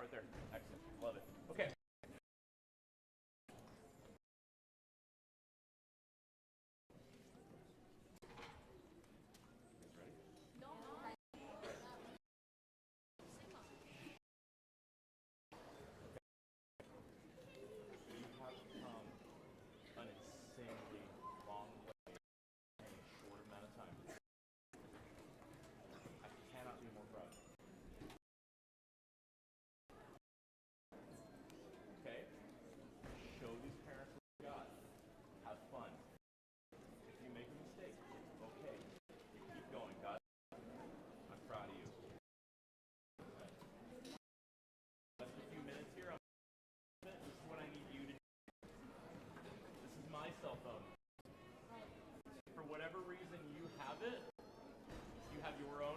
right there. Excellent. Love it. Okay. Cell phone. For whatever reason you have it, you have your own.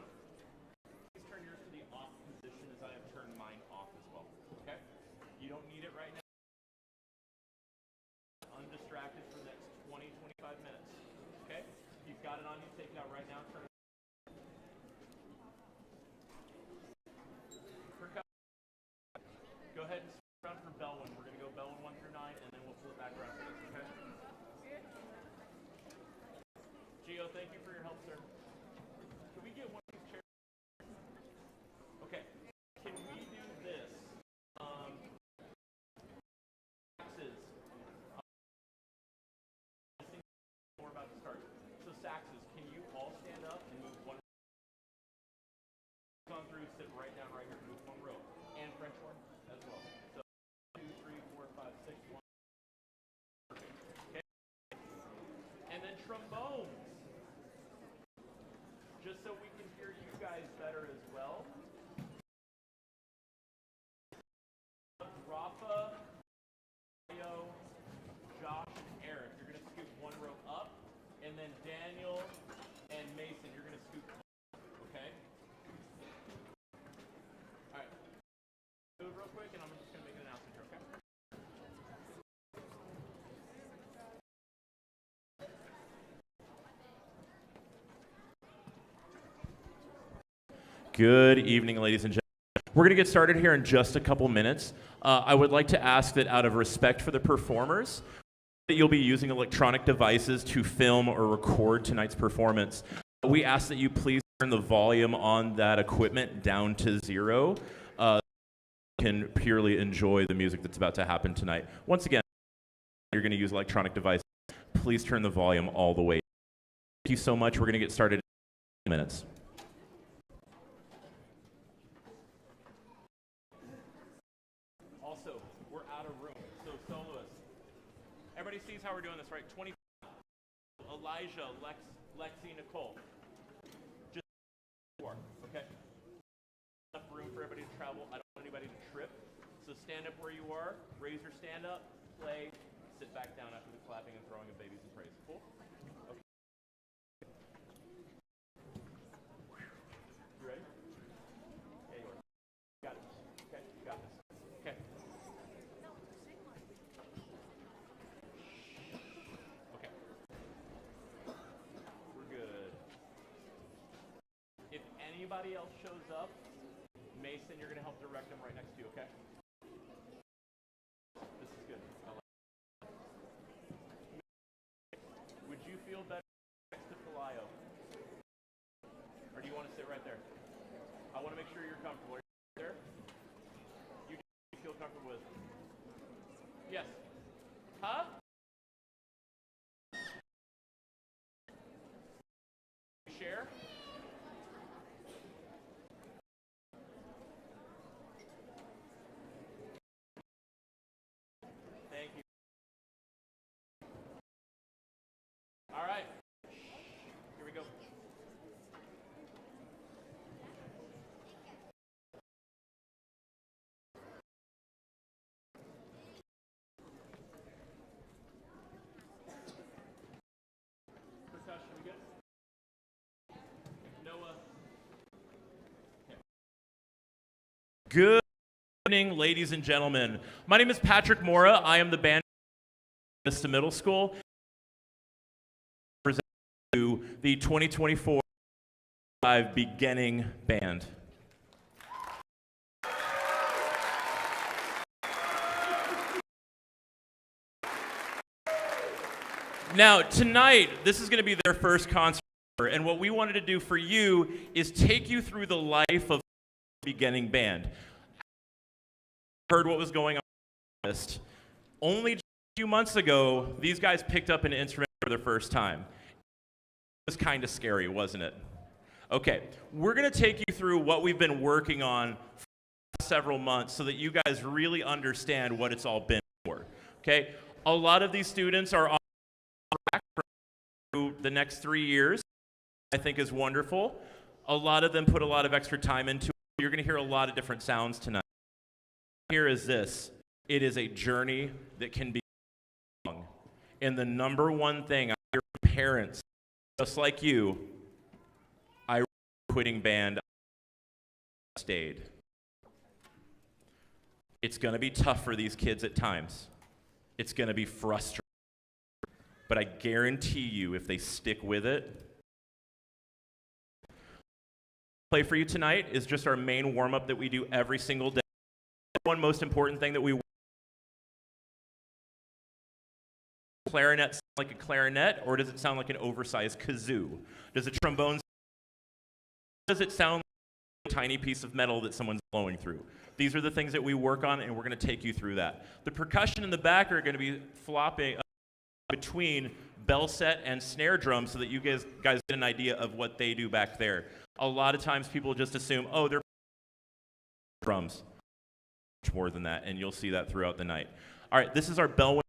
Please turn yours to the off position as I have turned mine off as well. Okay? You don't need it right now. Undistracted for the next 20, 25 minutes. Okay? If you've got it on you, take it out right now. Turn it. Go ahead and switch around for bell one. We're going to go bell one through 9, and then we'll flip back around for this. Okay? Gio, thank you for your help, sir. Can we get one of these chairs? Okay. Can we do this? Saxes. We're about to start. So saxes, can you all stand up and move one? On through, sit right down right here. Move one row. And French horn as well. So 2, 3, 4, 5, 6, 1. Perfect. Okay. And then trombones. Just so we can hear you guys better as well. Rafa, Leo, Josh, and Eric, you're going to scoot one row up. And then Daniel and Mason, you're going to scoot up. Okay? All right. Move real quick, and I'm just going to make an announcement here, okay? Good evening, ladies and gentlemen. We're going to get started here in just a couple minutes. I would like to ask that out of respect for the performers, that you'll be using electronic devices to film or record tonight's performance. We ask that you please turn the volume on that equipment down to 0. So you can purely enjoy the music that's about to happen tonight. Once again, if you're going to use electronic devices, please turn the volume all the way down. Thank you so much. We're going to get started in minutes. Also, we're out of room, so soloists. Everybody sees how we're doing this, right? 20. Elijah, Lexi, Nicole. Just 4, okay? Enough room for everybody to travel. I don't want anybody to trip. So stand up where you are, raise your stand up, play, sit back down after the clapping and throwing of babies and praise. Cool? Okay. You ready? Yeah, you are. Got it. Okay, you got this. Okay. Okay. We're good. If anybody else shows up, Mason, you're going to help direct them right next to you, okay? This is good. I like it. Would you feel better next to Palaio? Or do you want to sit right there? I want to make sure you're comfortable. Are you there? You feel comfortable with? Yes. Huh? Share? Thank you. All right. Here we go. Percussion, we good? Noah. Okay. Good evening, ladies and gentlemen. My name is Patrick Mora. I am the band at Vista Middle School. Present to the 2024 beginning band. Now, tonight, this is going to be their first concert, and what we wanted to do for you is take you through the life of the beginning band. Heard what was going on. Only a few months ago, these guys picked up an instrument for their first time. It was kind of scary, wasn't it? Okay, we're going to take you through what we've been working on for several months so that you guys really understand what it's all been for. Okay, a lot of these students are on track through the next 3 years, I think is wonderful. A lot of them put a lot of extra time into it. You're going to hear a lot of different sounds tonight. Here is this. It is a journey that can be long. And the number one thing I hear from parents, just like you, I quitting band, I stayed. It's going to be tough for these kids at times. It's going to be frustrating. But I guarantee you, if they stick with it, play for you tonight is just our main warm-up that we do every single day. One most important thing that we clarinet sound like a clarinet, or does it sound like an oversized kazoo? Does a trombone, does it sound like a tiny piece of metal that someone's blowing through? These are the things that we work on, and we're going to take you through that. The percussion in the back are going to be flopping between bell set and snare drum so that you guys get an idea of what they do back there. A lot of times people just assume, oh, they're drums. Much more than that, and you'll see that throughout the night. All right, this is our bell.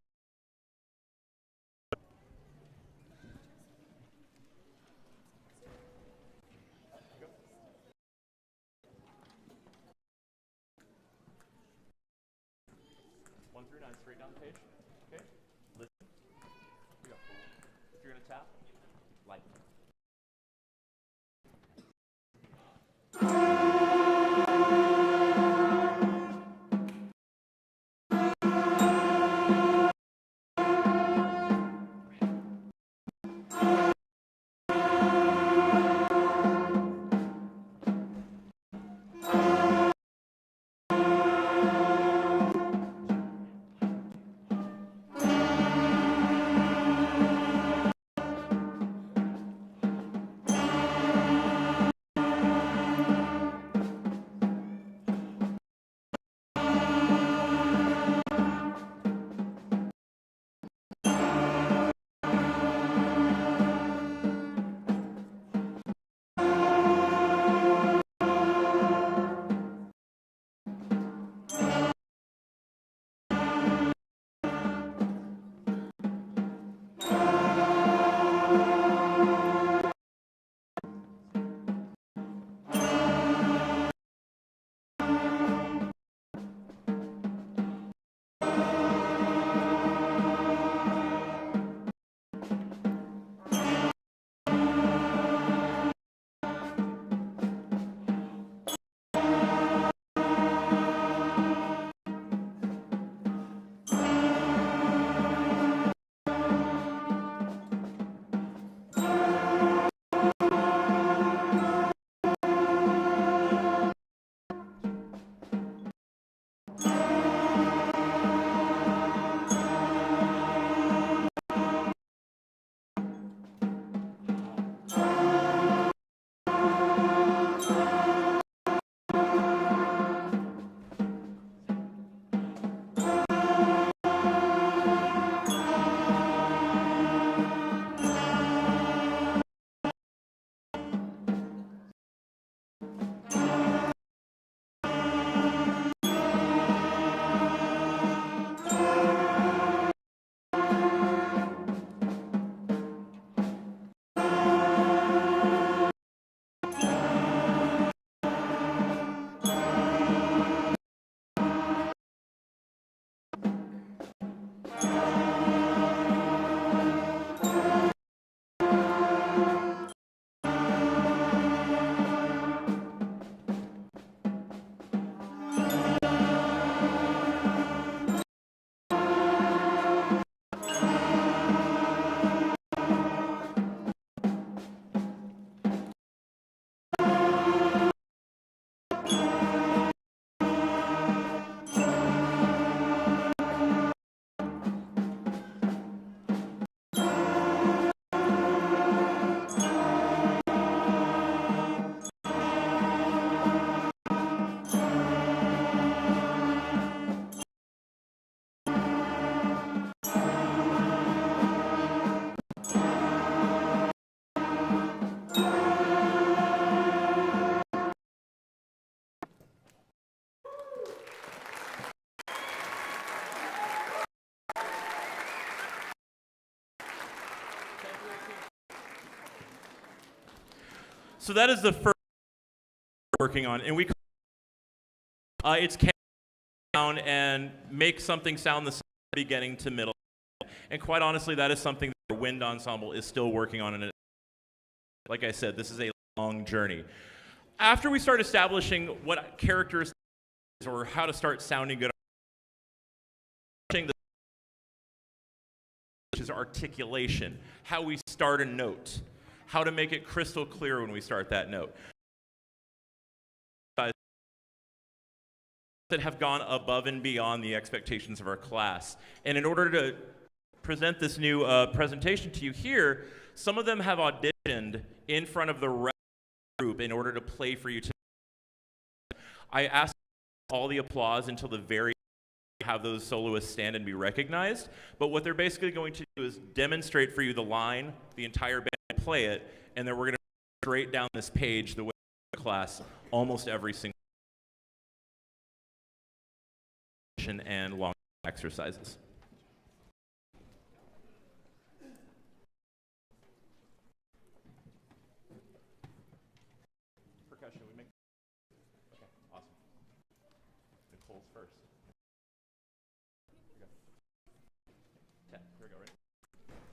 Straight down the page. Okay. Listen. Here we go. If you're gonna tap, light. So that is the first we're working on, and we it's down and make something sound the same beginning to middle. And quite honestly, that is something that our wind ensemble is still working on. And like I said, this is a long journey. After we start establishing what characters or how to start sounding good, which is articulation, how we start a note, how to make it crystal clear when we start that note. That have gone above and beyond the expectations of our class. And in order to present this new presentation to you here, some of them have auditioned in front of the rest of the group in order to play for you today. I asked all the applause until the very end, have those soloists stand and be recognized. But what they're basically going to do is demonstrate for you the line, the entire band play it, and then we're going to straight down this page the way the class almost every single and long exercises. Percussion, we make. Okay, awesome. Nicole's first. Here we go. 10. Here we go, ready?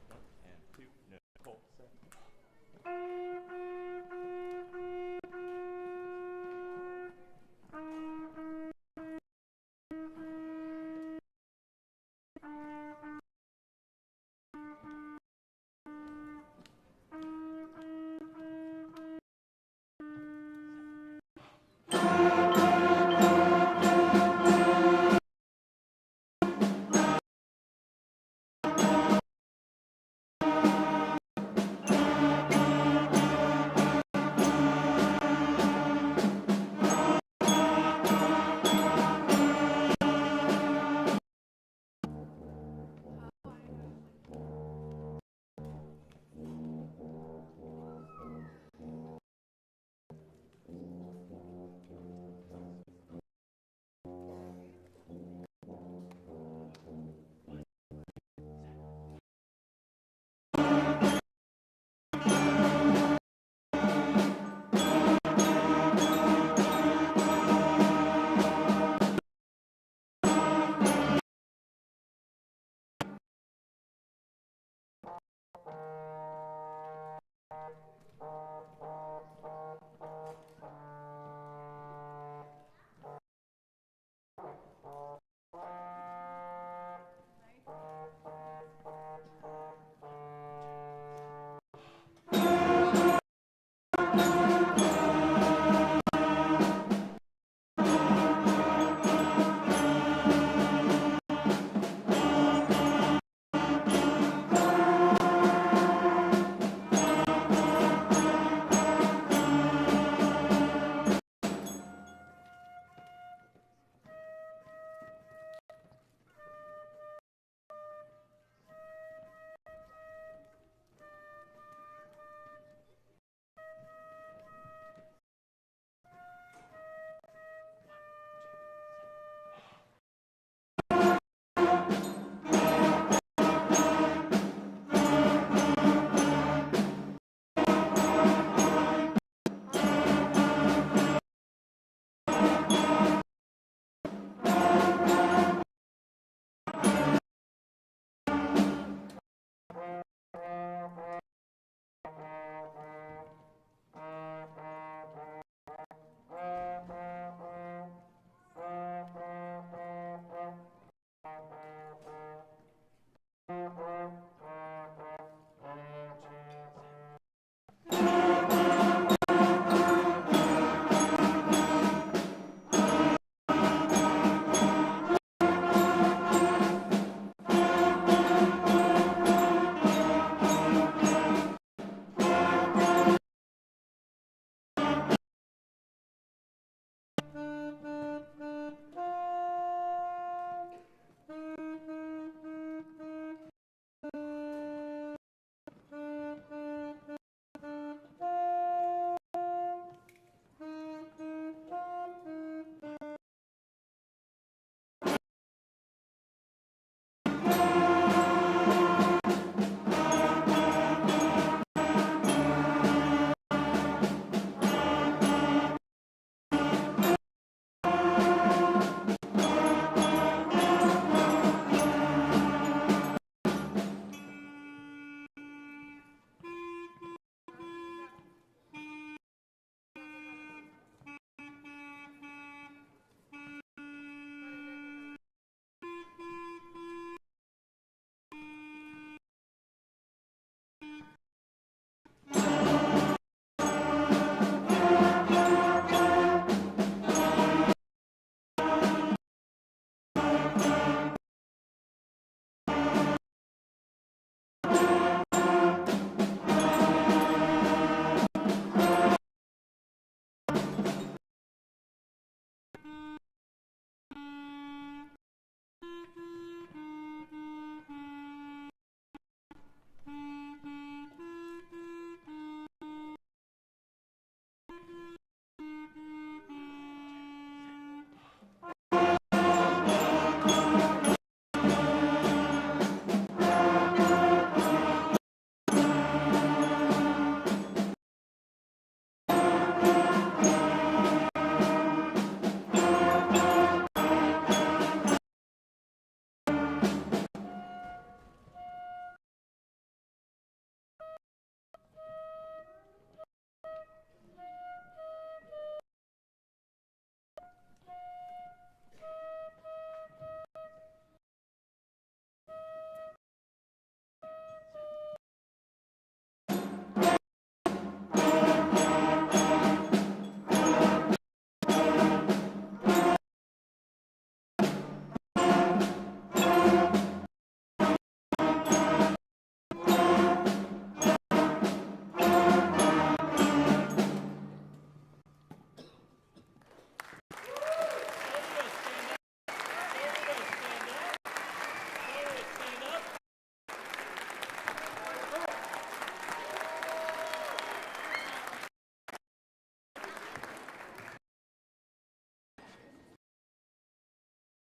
1 and 2. No, Nicole, set.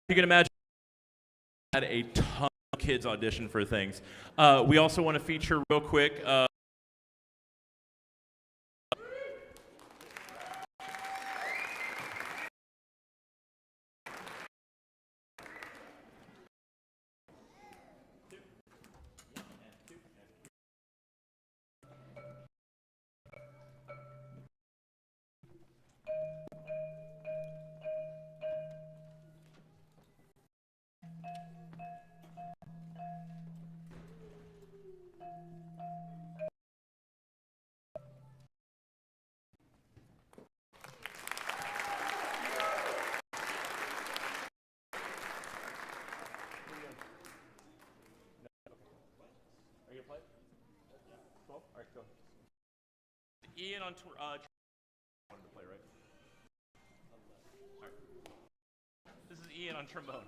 You can imagine had a ton of kids audition for things. We also want to feature real quick. Ian on wanted to play, right? All right. This is Ian on trombone.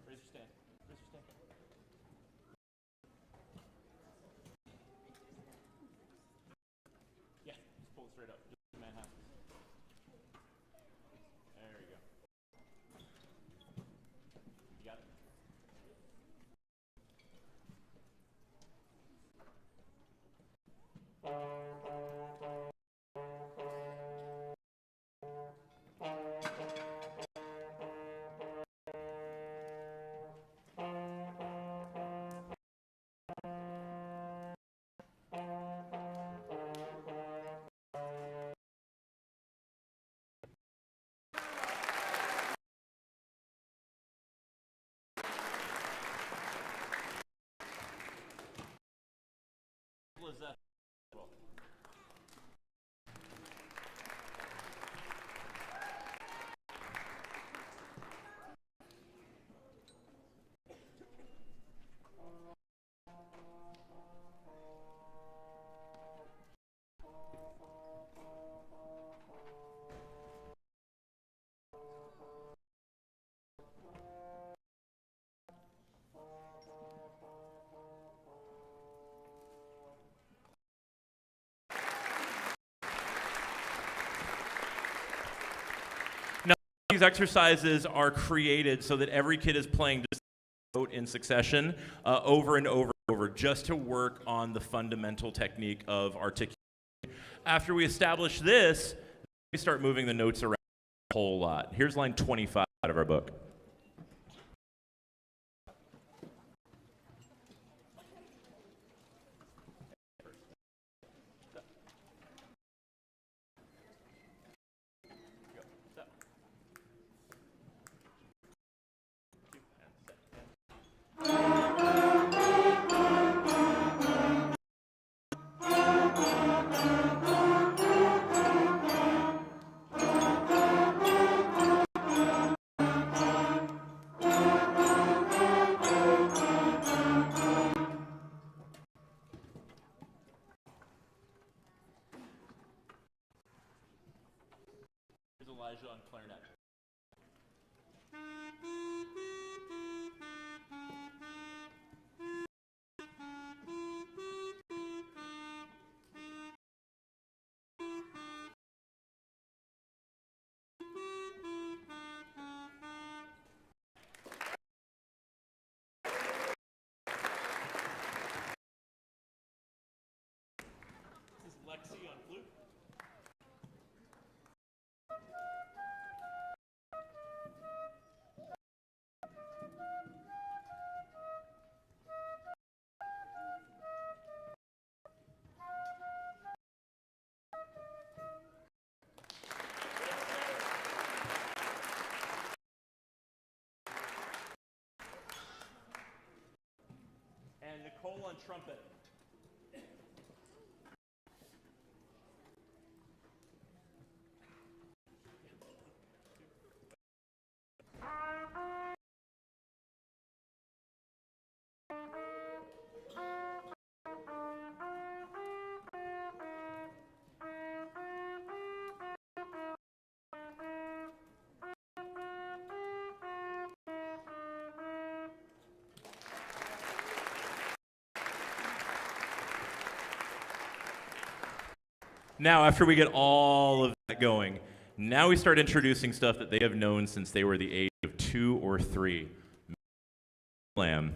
Raise your stand. Raise your stand. Yeah, just pull it straight up. Just Manhattan. There you go. You got it? Lizette. These exercises are created so that every kid is playing just a note in succession over and over and over, just to work on the fundamental technique of articulation. After we establish this, we start moving the notes around a whole lot. Here's line 25 out of our book. Elijah on clarinet. This is Lexi on flute. And Nicole on trumpet. Now, after we get all of that going, now we start introducing stuff that they have known since they were the age of 2 or 3. Lamb.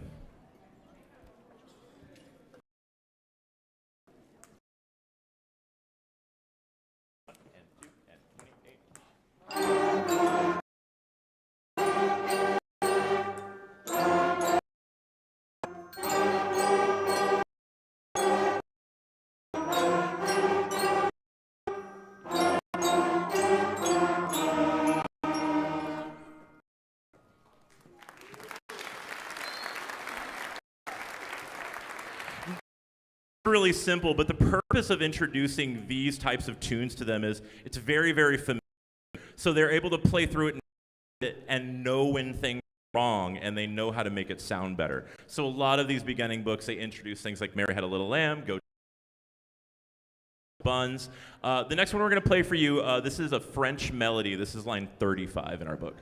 Really simple, but the purpose of introducing these types of tunes to them is it's very, very familiar. So they're able to play through it and know when things are wrong, and they know how to make it sound better. So a lot of these beginning books, they introduce things like Mary Had a Little Lamb, Go Buns. The next one we're going to play for you, this is a French melody. This is line 35 in our book.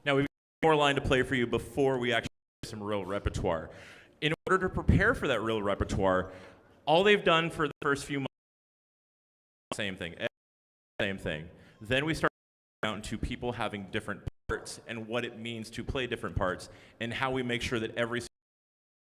Now we've got one more line to play for you before we actually do some real repertoire. In order to prepare for that real repertoire, all they've done for the first few months, same thing. Then we start out into people having different parts and what it means to play different parts and how we make sure that every is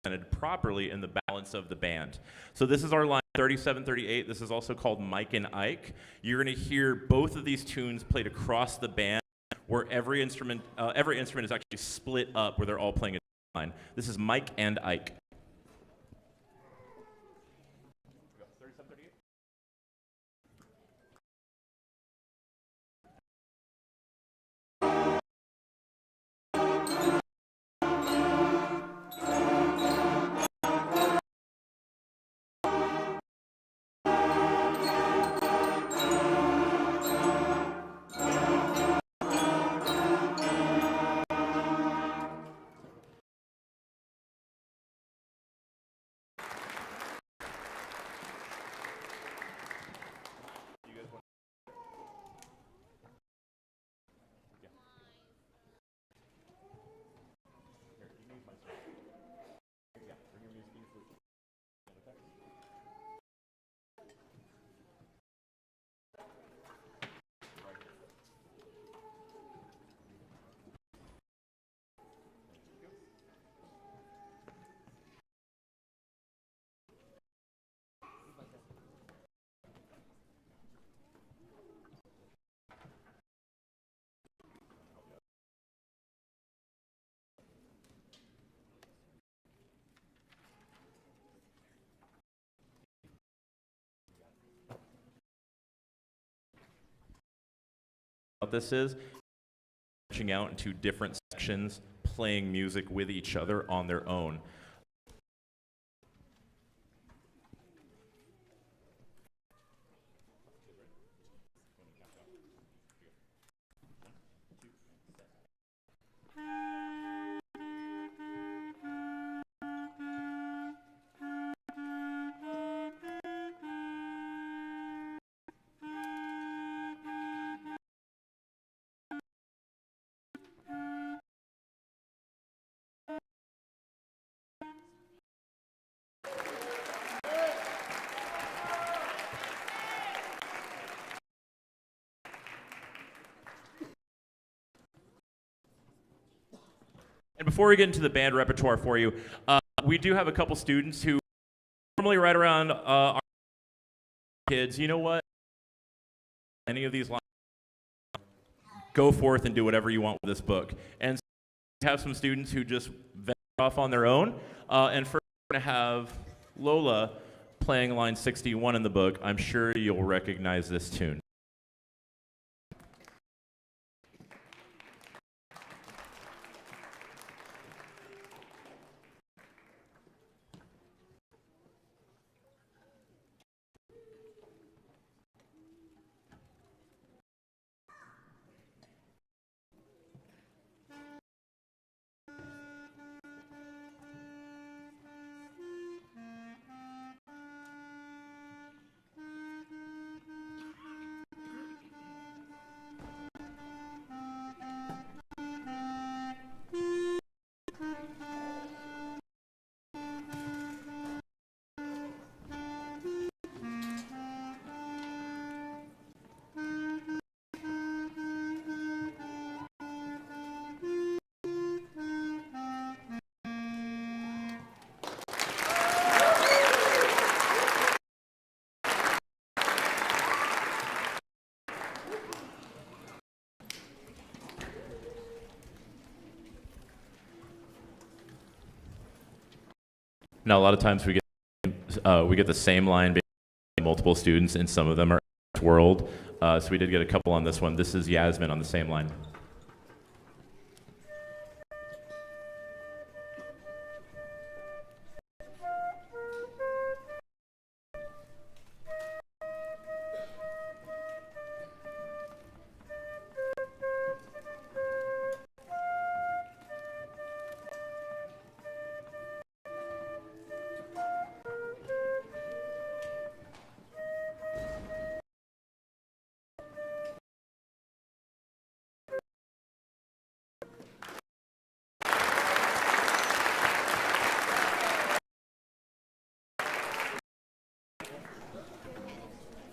presented properly in the balance of the band. So this is our line 37, 38. This is also called Mike and Ike. You're going to hear both of these tunes played across the band, where every instrument is actually split up, where they're all playing a line. This is Mike and Ike. What this is branching out into different sections, playing music with each other on their own. before we get into the band repertoire for you, we do have a couple students who normally right around our kids. You know what? Any of these lines, go forth and do whatever you want with this book. And so we have some students who just venture off on their own. And first, we're going to have Lola playing line 61 in the book. I'm sure you'll recognize this tune. Now, a lot of times we get the same line based on multiple students, and some of them are world. So we did get a couple on this one. This is Yasmin on the same line.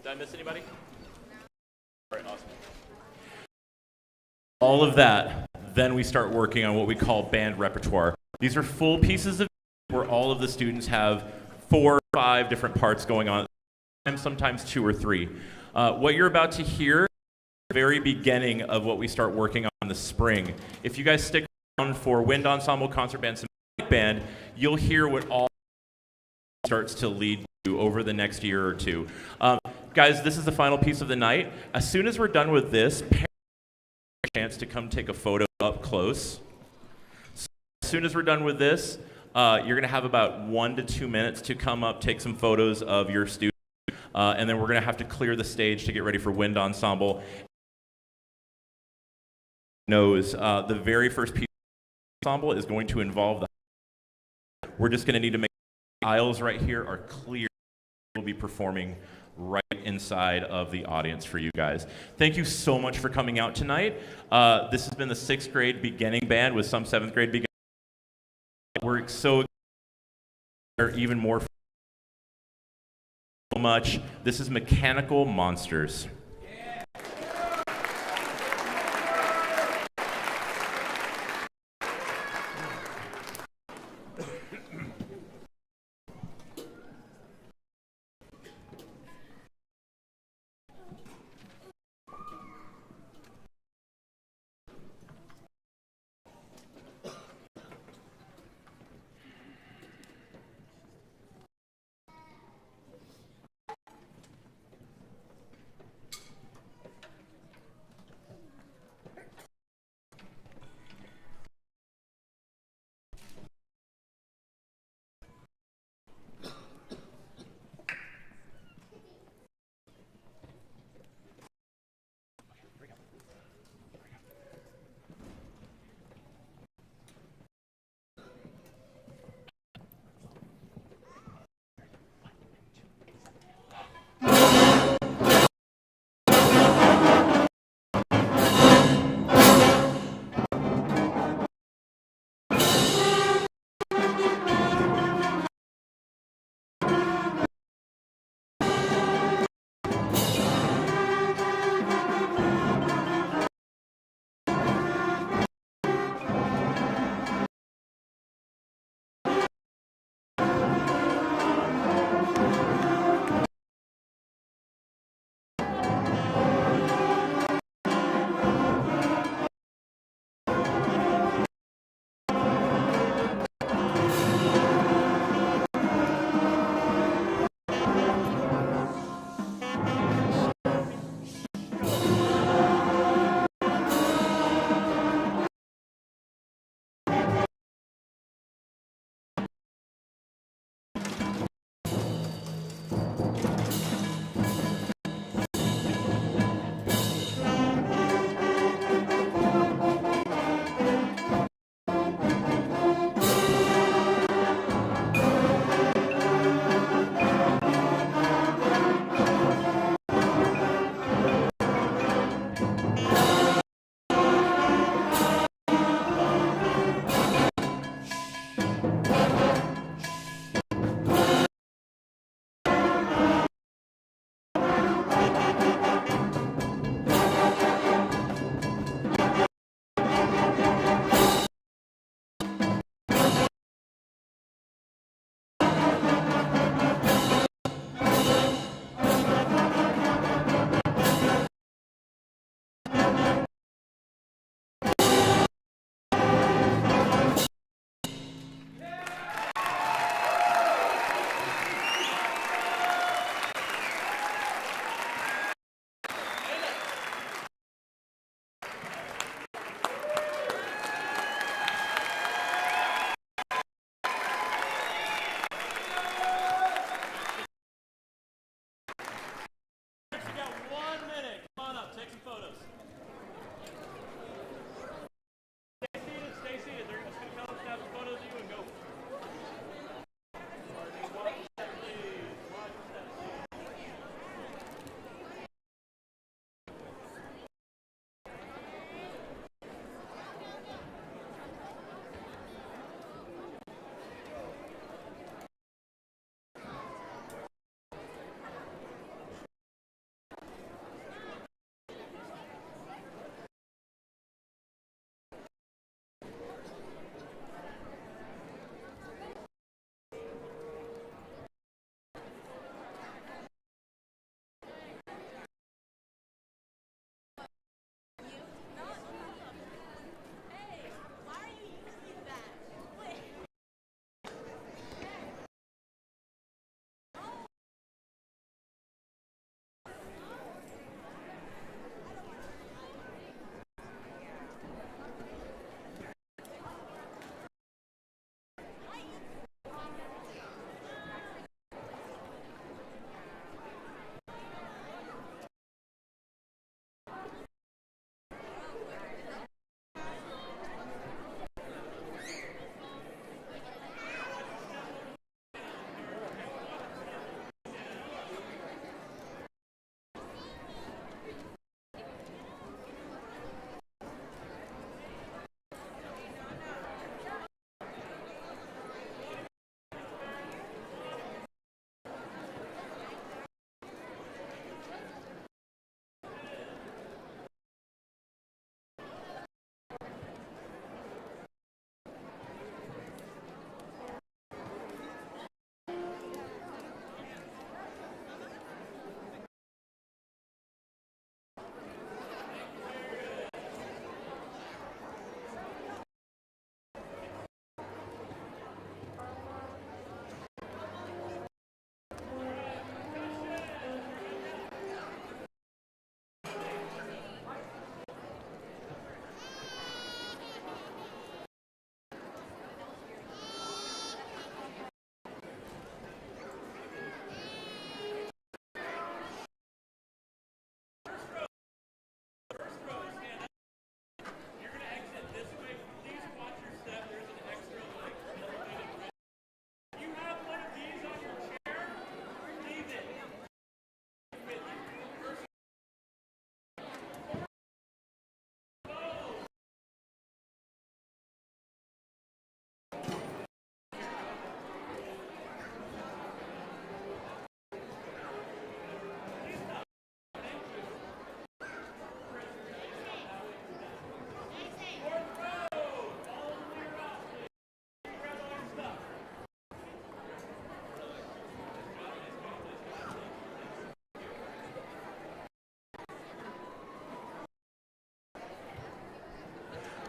Did I miss anybody? All right, awesome. All of that, then we start working on what we call band repertoire. These are full pieces of where all of the students have 4 or 5 different parts going on, sometimes 2 or 3. What you're about to hear is the very beginning of what we start working on in the spring. If you guys stick around for Wind Ensemble, Concert Band, Symphonic Band, you'll hear what all starts to lead to over the next year or two. Guys, this is the final piece of the night. As soon as we're done with this, parents have a chance to come take a photo up close. So as soon as we're done with this, you're going to have about 1 to 2 minutes to come up, take some photos of your students, and then we're going to have to clear the stage to get ready for Wind Ensemble. The very first piece of the ensemble is going to involve the. We're just going to need to make the aisles right here are clear. We'll be performing right inside of the audience for you guys. Thank you so much for coming out tonight. This has been the 6th grade beginning band with some 7th grade beginning. We're so even more so much. This is Mechanical Monsters.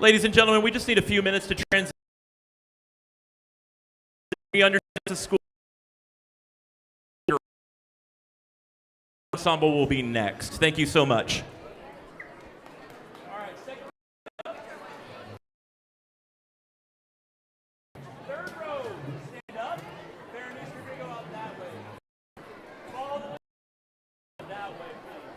Ladies and gentlemen, we just need a few minutes to transition. We understand the school ensemble will be next. Thank you so much. Third row, stand up. Berenice, you're going to go out that way. Follow the that way, please.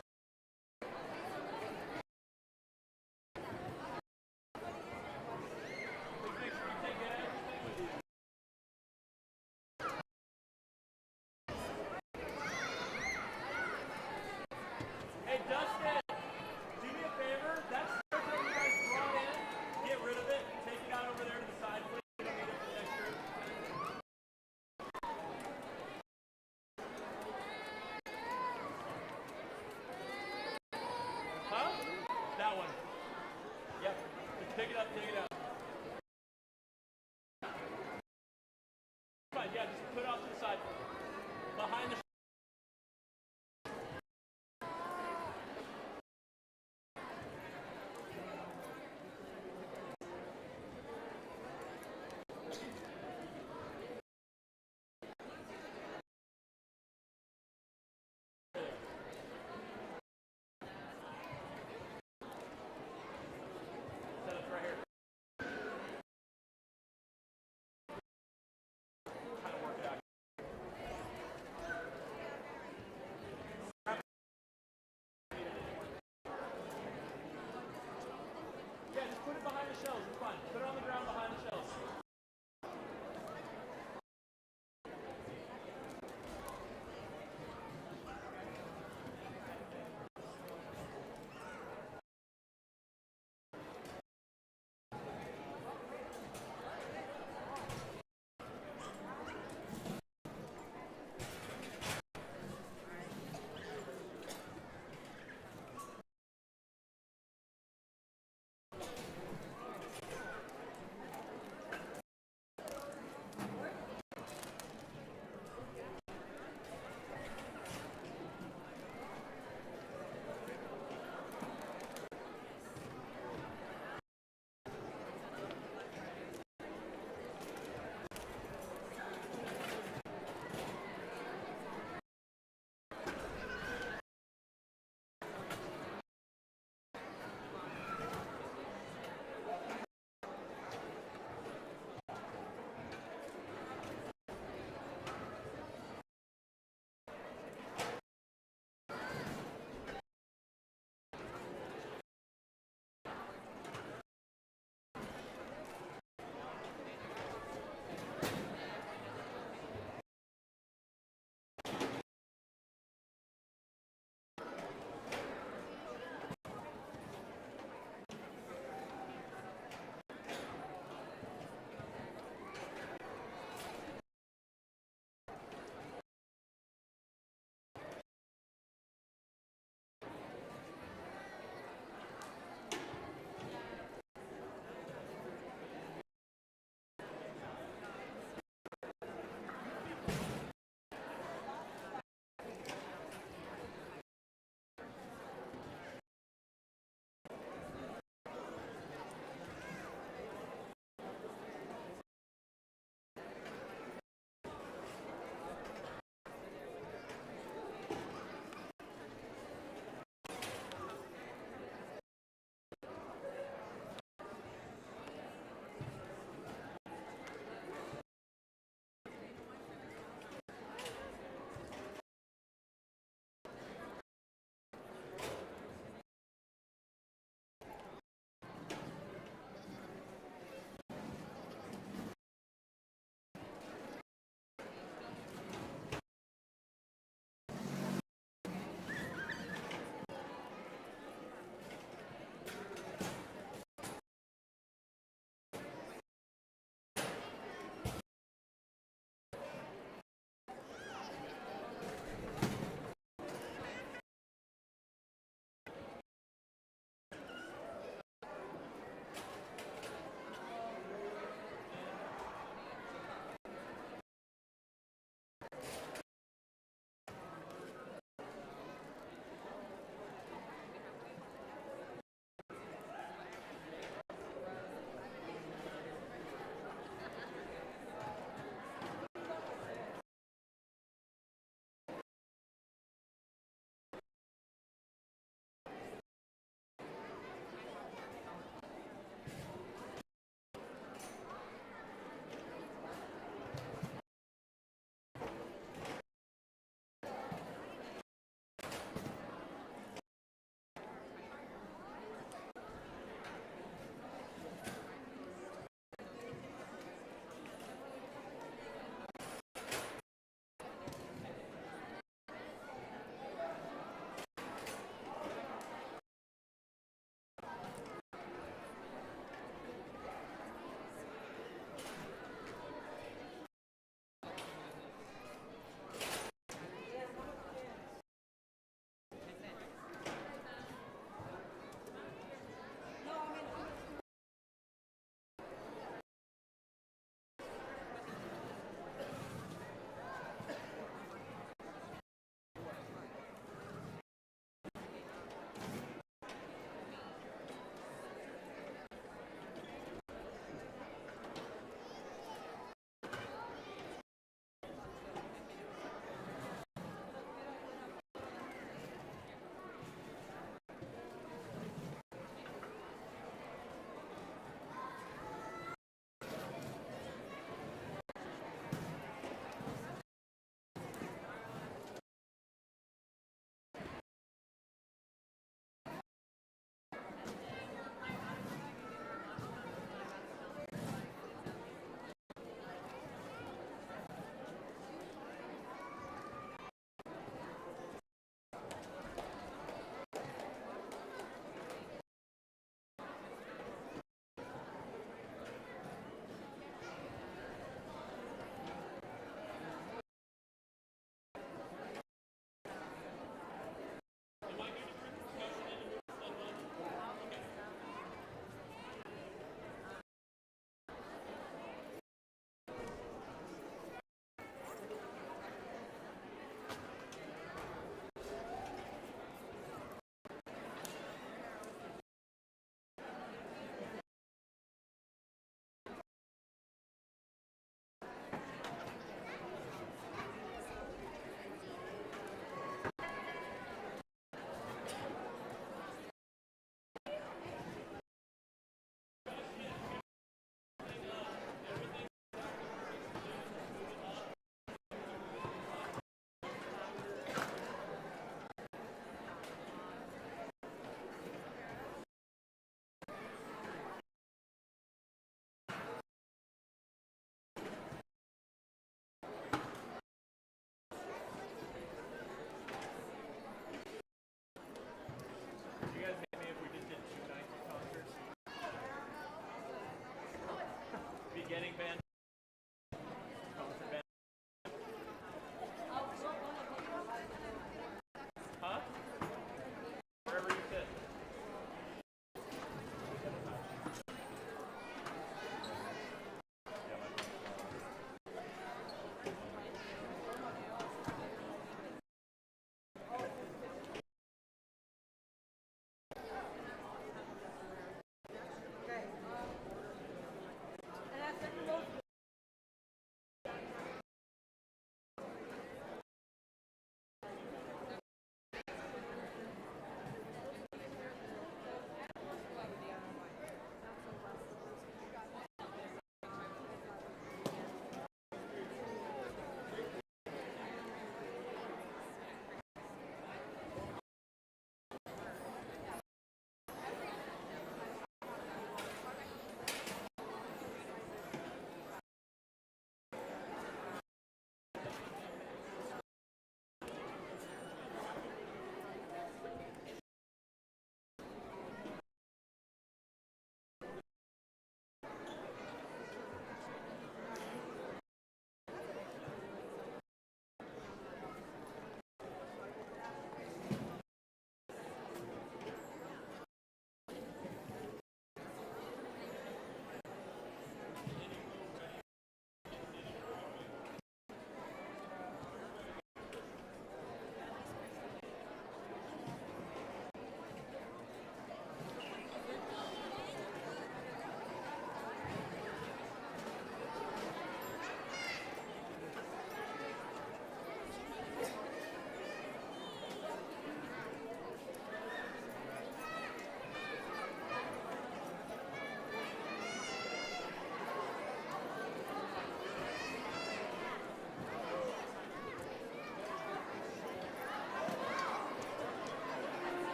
Please make sure you take everything with you. Hey, Dustin, do me a favor. That circle you guys brought in, get rid of it. Take it out over there to the side, please. We don't need it for the next group. Huh? That one. Yep. Just pick it up, take it out. Fine, yeah, just put it off to the side. Behind the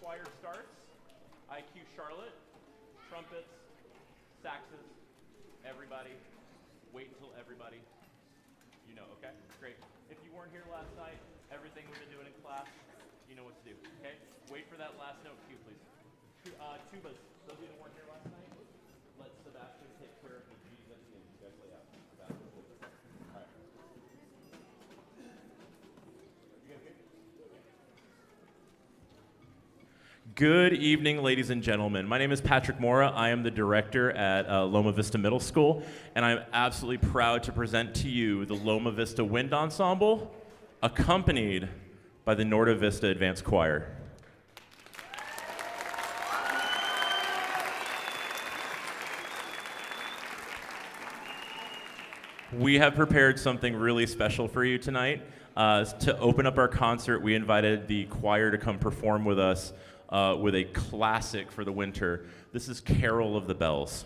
choir starts. IQ Charlotte, trumpets, saxes, everybody. Wait until everybody, you know, okay? Great. If you weren't here last night, everything we've been doing in class, you know what to do, okay? Wait for that last note cue, please. Tubas, those of you that weren't here last night, let Sebastian take care of the G's at the end. You guys lay out. Sebastian, please. All right. You guys good? Good evening, ladies and gentlemen. My name is Patrick Mora. I am the director at Loma Vista Middle School, and I'm absolutely proud to present to you the Loma Vista Wind Ensemble, accompanied by the Norda Vista Advanced Choir. We have prepared something really special for you tonight. To open up our concert, we invited the choir to come perform with us with a classic for the winter. This is Carol of the Bells.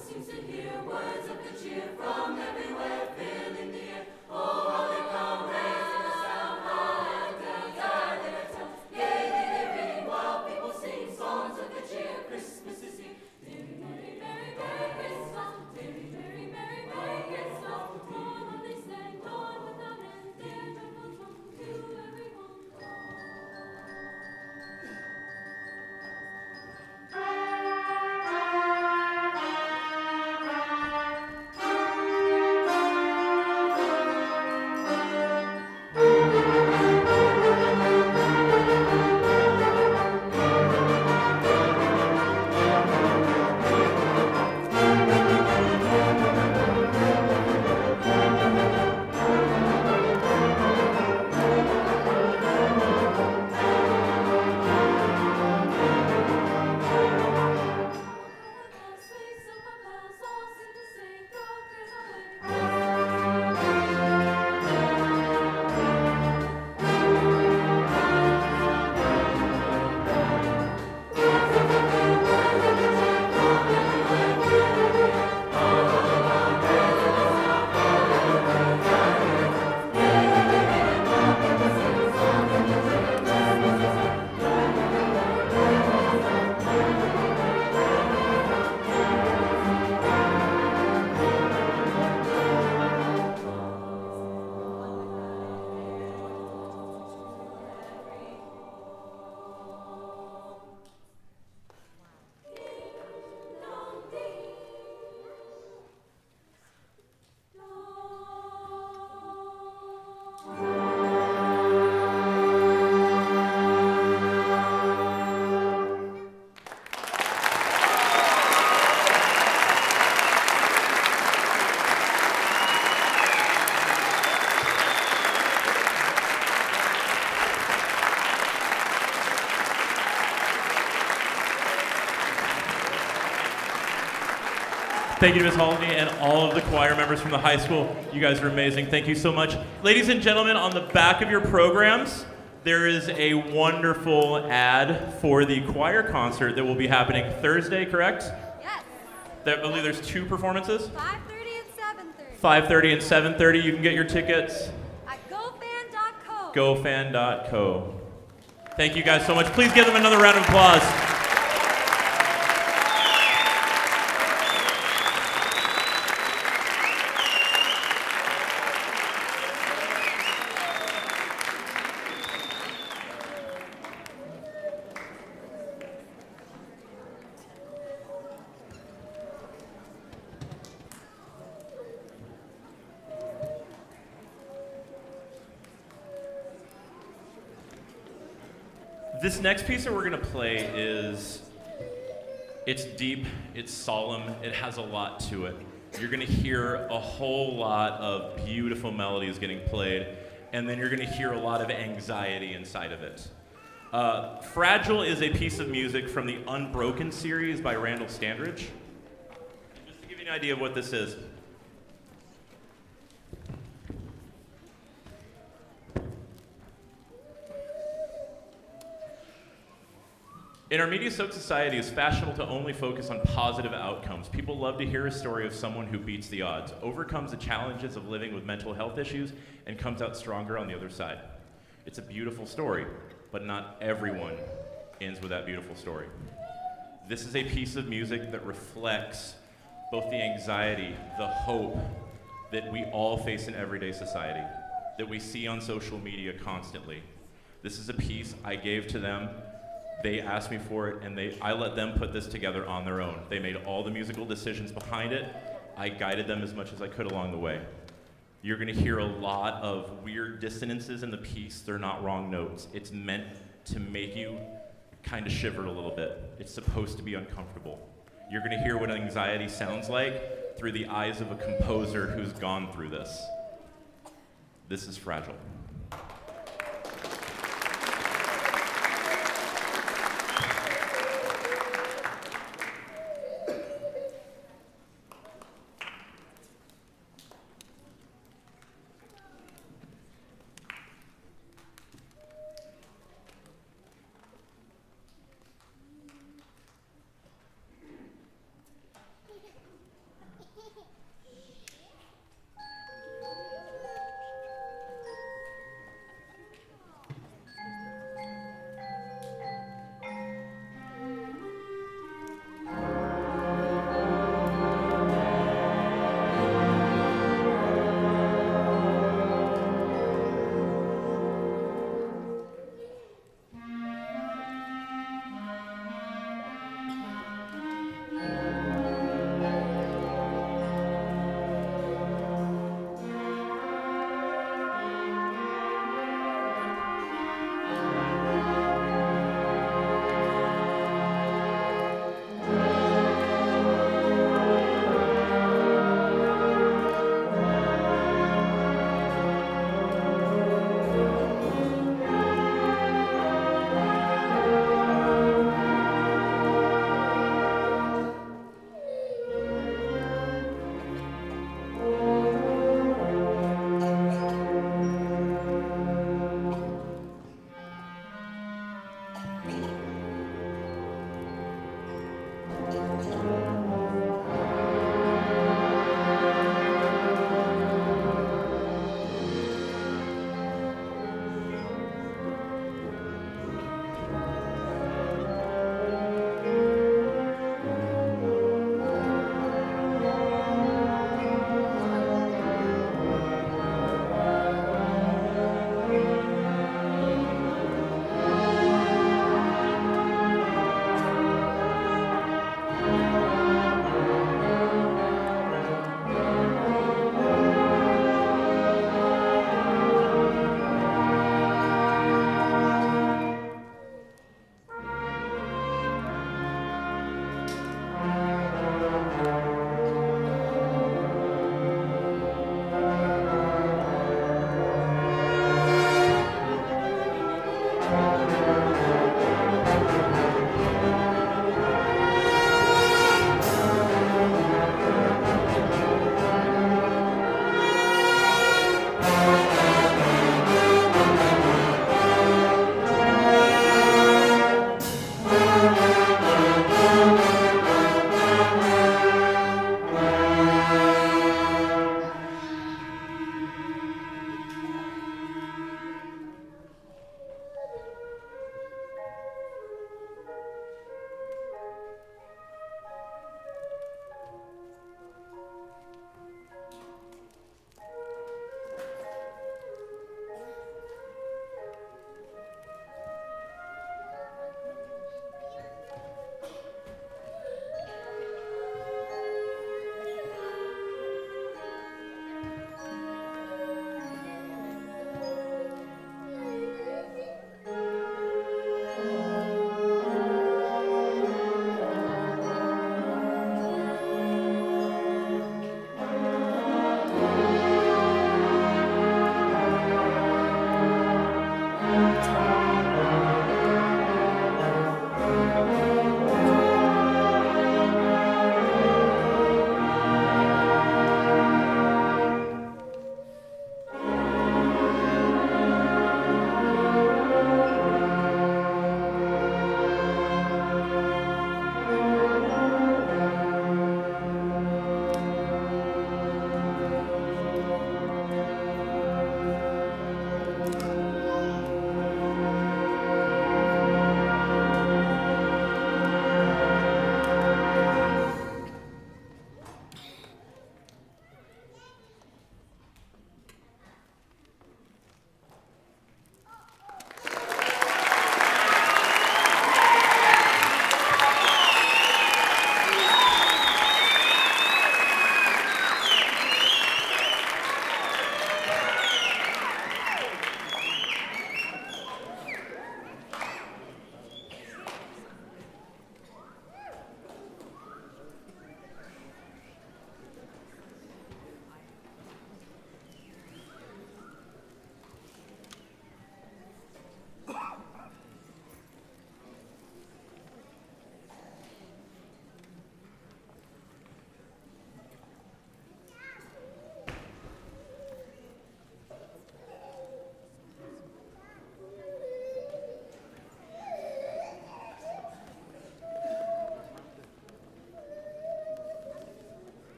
Seems to hear words of good cheer from everywhere, filling the air. Oh, how they come, raising the sound, high and down, their tones. Gaily they ring while people sing songs of good cheer. Christmas is here. Merry, merry, merry, merry Christmas. Merry, merry, merry, merry Christmas. Lord, what they sang, Lord, without end, their joyful song to everyone. Thank you to Ms. Halsey and all of the choir members from the high school. You guys are amazing. Thank you so much. Ladies and gentlemen, on the back of your programs, there is a wonderful ad for the choir concert that will be happening Thursday, correct? Yes. I believe there's 2 performances. 5:30 and 7:30. 5:30 and 7:30. You can get your tickets. At gofan.co. Gofan.co. Thank you guys so much. Please give them another round of applause. This next piece that we're going to play it's deep, it's solemn, it has a lot to it. You're going to hear a whole lot of beautiful melodies getting played, and then you're going to hear a lot of anxiety inside of it. Fragile is a piece of music from the Unbroken series by Randall Standridge. Just to give you an idea of what this is. In our media-soaked society, it's fashionable to only focus on positive outcomes. People love to hear a story of someone who beats the odds, overcomes the challenges of living with mental health issues, and comes out stronger on the other side. It's a beautiful story, but not everyone ends with that beautiful story. This is a piece of music that reflects both the anxiety, the hope that we all face in everyday society, that we see on social media constantly. This is a piece I gave to them. They asked me for it, and I let them put this together on their own. They made all the musical decisions behind it. I guided them as much as I could along the way. You're going to hear a lot of weird dissonances in the piece. They're not wrong notes. It's meant to make you kind of shiver a little bit. It's supposed to be uncomfortable. You're going to hear what anxiety sounds like through the eyes of a composer who's gone through this. This is Fragile.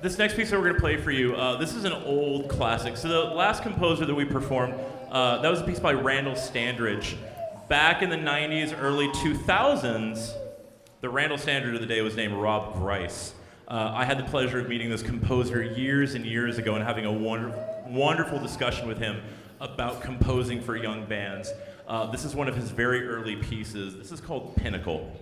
This next piece that we're going to play for you, this is an old classic. So the last composer that we performed, that was a piece by Randall Standridge. Back in the 90s, early 2000s, the Randall Standridge of the day was named Rob Grice. I had the pleasure of meeting this composer years and years ago and having a wonderful discussion with him about composing for young bands. This is one of his very early pieces. This is called Pinnacle.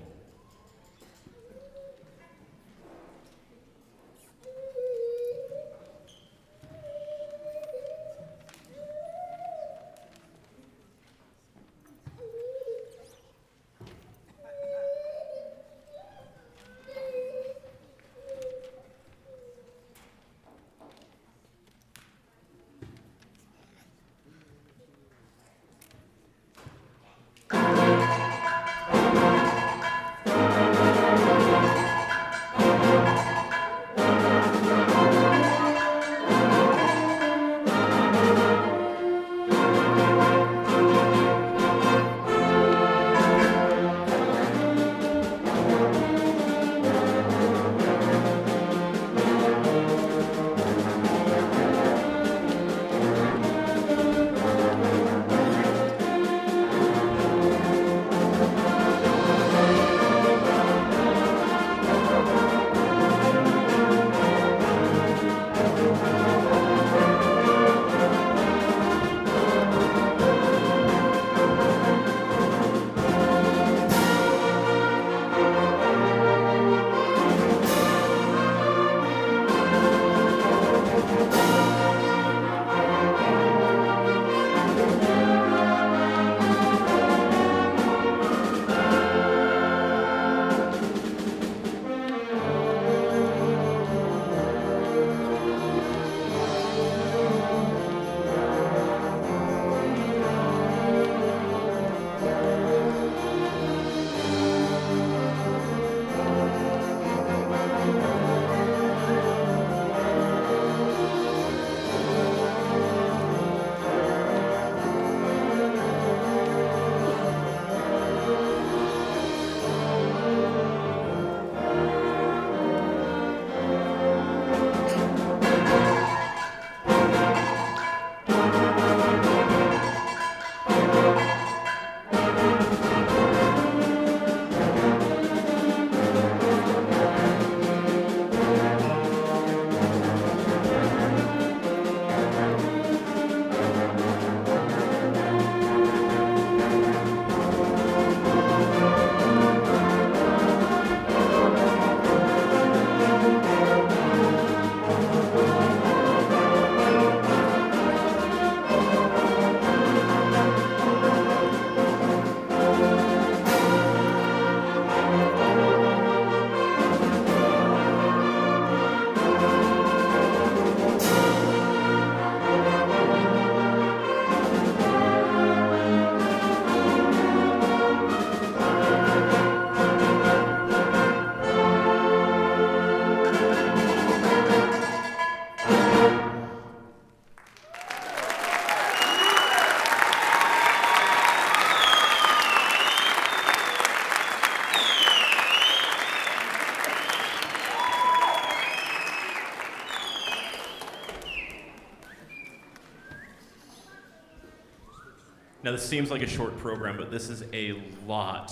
Now, this seems like a short program, but this is a lot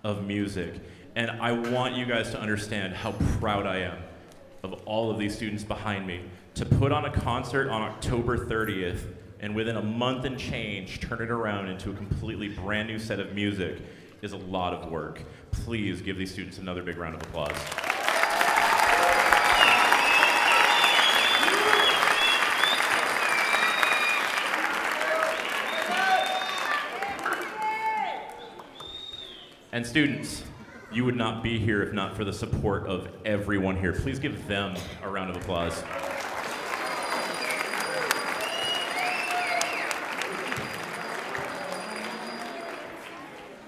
of music. And I want you guys to understand how proud I am of all of these students behind me. To put on a concert on October 30th, and within a month and change, turn it around into a completely brand new set of music is a lot of work. Please give these students another big round of applause. And students, you would not be here if not for the support of everyone here. Please give them a round of applause.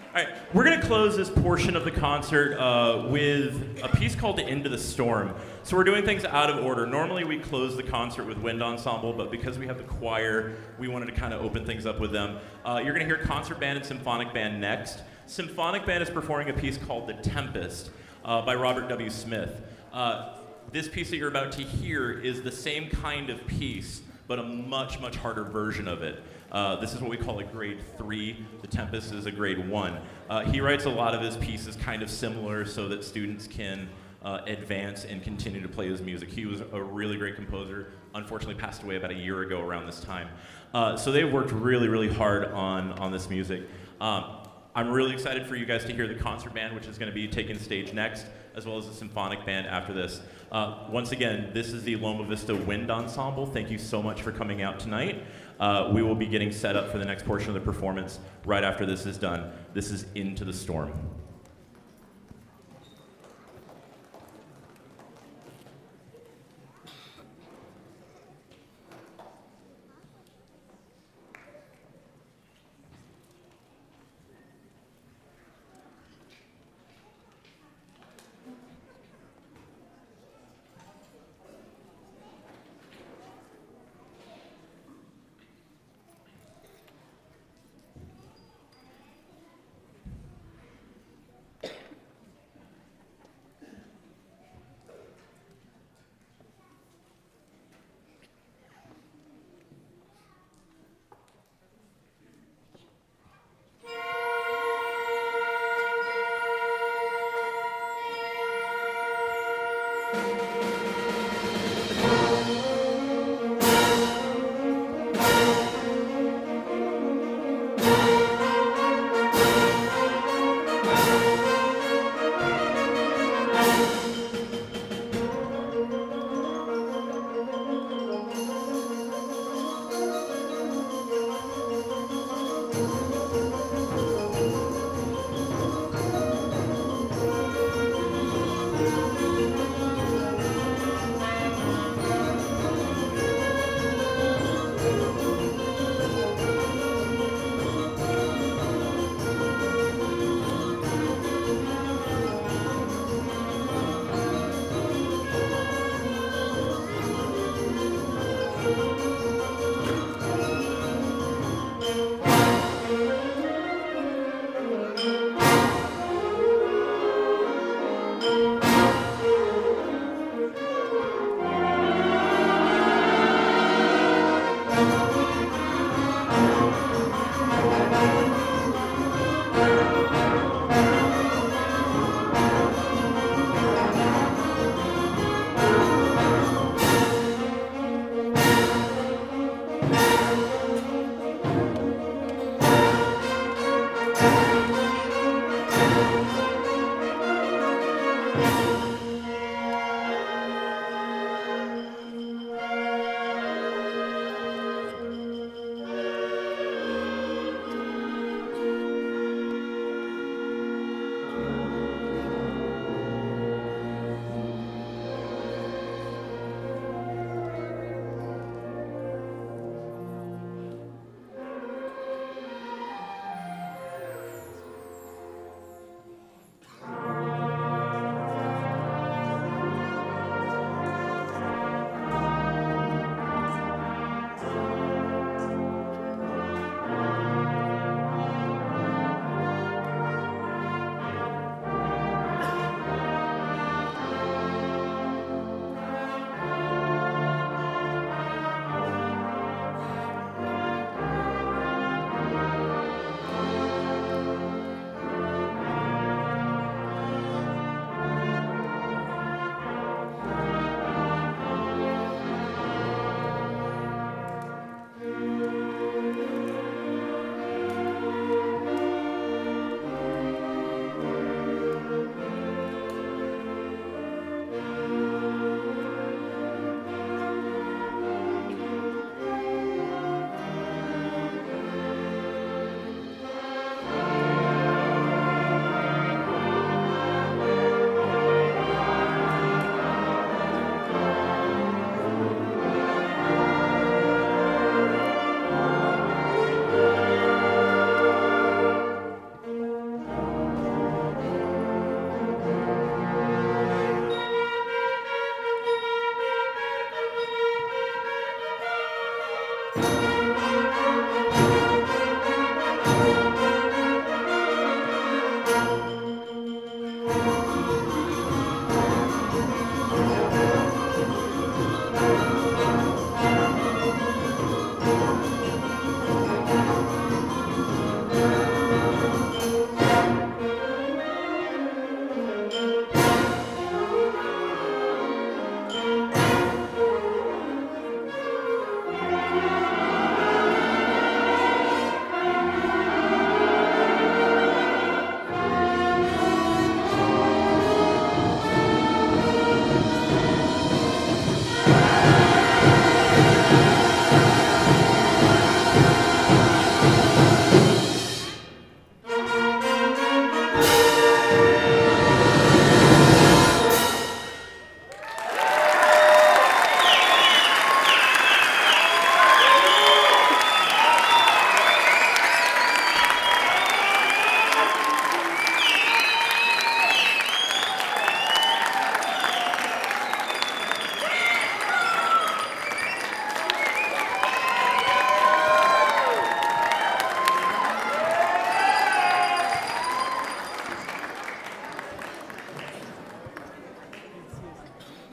All right, we're going to close this portion of the concert with a piece called Into the Storm. So we're doing things out of order. Normally we close the concert with wind ensemble, but because we have the choir, we wanted to kind of open things up with them. You're going to hear concert band and symphonic band next. Symphonic band is performing a piece called The Tempest by Robert W. Smith. This piece that you're about to hear is the same kind of piece, but a much, much harder version of it. This is what we call a grade 3. The Tempest is a grade 1. He writes a lot of his pieces kind of similar so that students can advance and continue to play his music. He was a really great composer, unfortunately passed away about a year ago around this time. So they've worked really, really hard on this music. I'm really excited for you guys to hear the concert band, which is going to be taking the stage next, as well as the symphonic band after this. Once again, this is the Loma Vista Wind Ensemble. Thank you so much for coming out tonight. We will be getting set up for the next portion of the performance right after this is done. This is Into the Storm.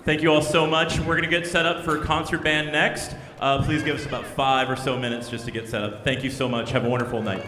Thank you all so much. We're going to get set up for concert band next. Please give us about 5 or so minutes just to get set up. Thank you so much. Have a wonderful night.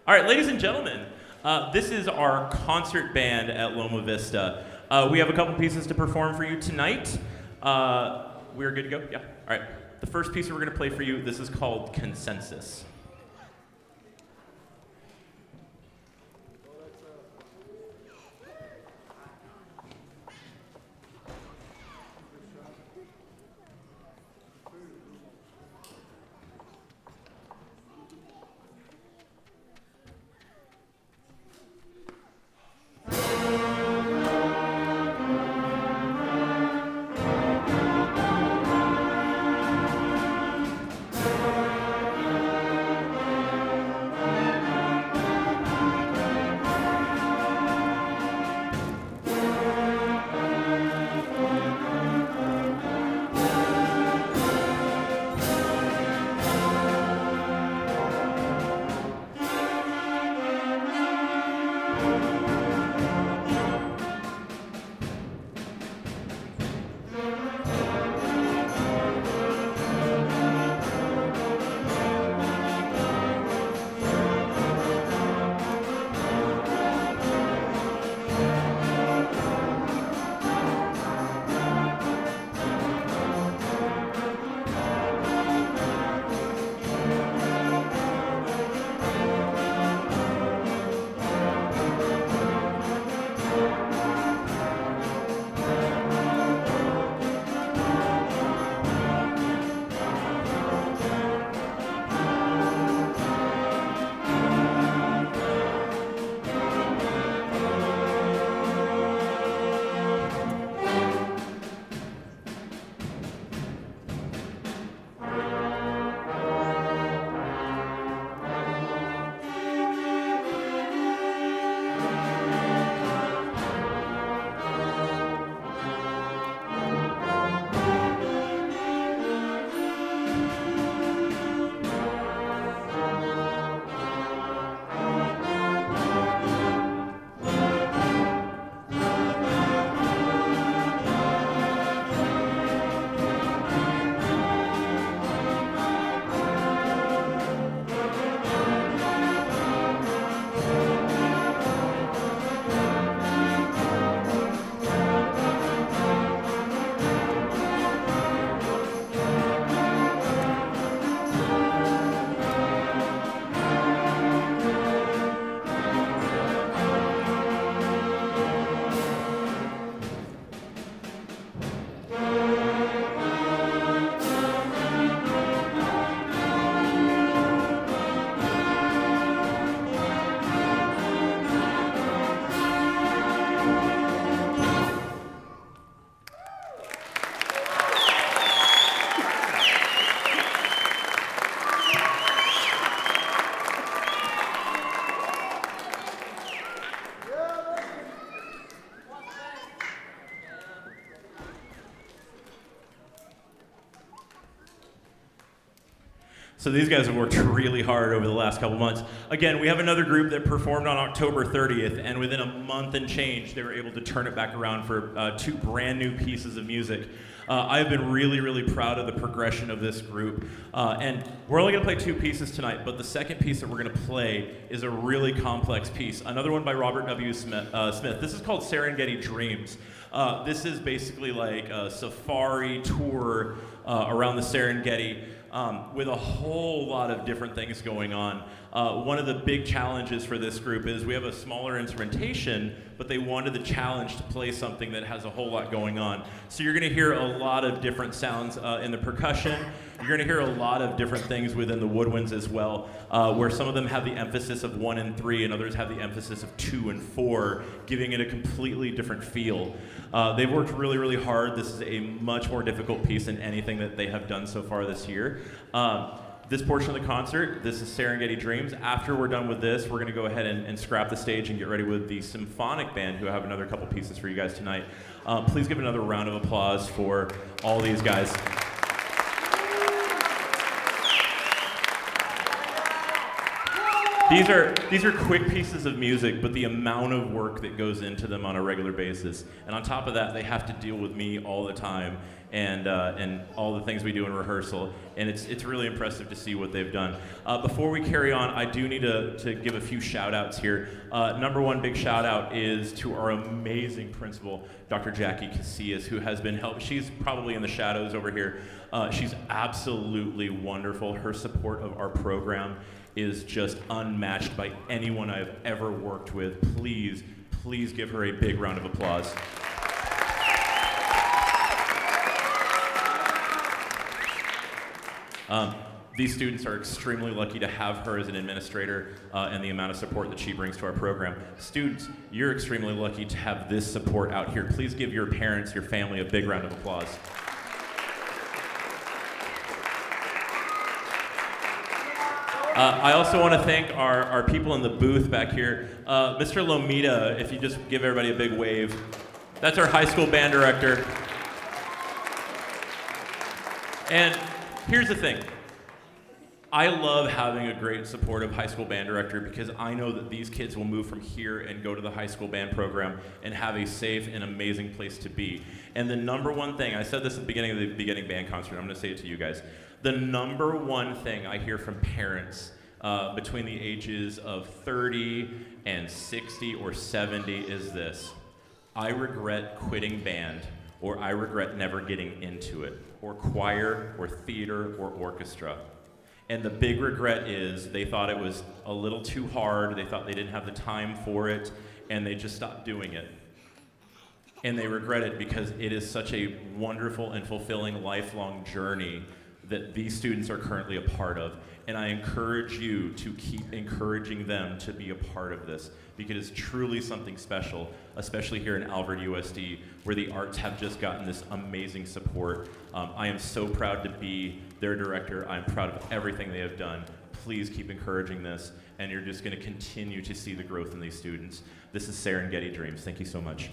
All right, ladies and gentlemen, this is our concert band at Loma Vista. We have a couple pieces to perform for you tonight. We're good to go? Yeah. All right. The first piece we're going to play for you, this is called Consensus. So these guys have worked really hard over the last couple months. Again, we have another group that performed on October 30th, and within a month and change, they were able to turn it back around for two brand new pieces of music. I have been really, really proud of the progression of this group. And we're only going to play two pieces tonight, but the second piece that we're going to play is a really complex piece. Another one by Robert W. Smith. This is called Serengeti Dreams. This is basically like a safari tour around the Serengeti. With a whole lot of different things going on. One of the big challenges for this group is we have a smaller instrumentation, but they wanted the challenge to play something that has a whole lot going on. So you're going to hear a lot of different sounds in the percussion. You're going to hear a lot of different things within the woodwinds as well, where some of them have the emphasis of 1 and 3, and others have the emphasis of 2 and 4, giving it a completely different feel. They've worked really, really hard. This is a much more difficult piece than anything that they have done so far this year. This portion of the concert, this is Serengeti Dreams. After we're done with this, we're going to go ahead and scrap the stage and get ready with the Symphonic Band, who have another couple pieces for you guys tonight. Please give another round of applause for all these guys. These are quick pieces of music, but the amount of work that goes into them on a regular basis, and on top of that, they have to deal with me all the time, and all the things we do in rehearsal, and it's really impressive to see what they've done. Before we carry on, I do need to give a few shout outs here. Number one big shout out is to our amazing principal, Dr. Jackie Casillas, who has been helped. She's probably in the shadows over here. She's absolutely wonderful. Her support of our program is just unmatched by anyone I've ever worked with. Please, please give her a big round of applause. These students are extremely lucky to have her as an administrator and the amount of support that she brings to our program. Students, you're extremely lucky to have this support out here. Please give your parents, your family a big round of applause. I also want to thank our people in the booth back here. Mr. Lomita, if you just give everybody a big wave. That's our high school band director. And here's the thing. I love having a great supportive high school band director because I know that these kids will move from here and go to the high school band program and have a safe and amazing place to be. And the number one thing, I said this at the beginning of the beginning band concert, I'm going to say it to you guys. The number one thing I hear from parents between the ages of 30 and 60 or 70 is this: I regret quitting band, or I regret never getting into it, or choir, or theater, or orchestra. And the big regret is they thought it was a little too hard, they thought they didn't have the time for it, and they just stopped doing it. And they regret it because it is such a wonderful and fulfilling lifelong journey that these students are currently a part of. And I encourage you to keep encouraging them to be a part of this, because it's truly something special, especially here in Alfred USD, where the arts have just gotten this amazing support. I am so proud to be their director. I'm proud of everything they have done. Please keep encouraging this, and you're just gonna continue to see the growth in these students. This is Serengeti Dreams. Thank you so much.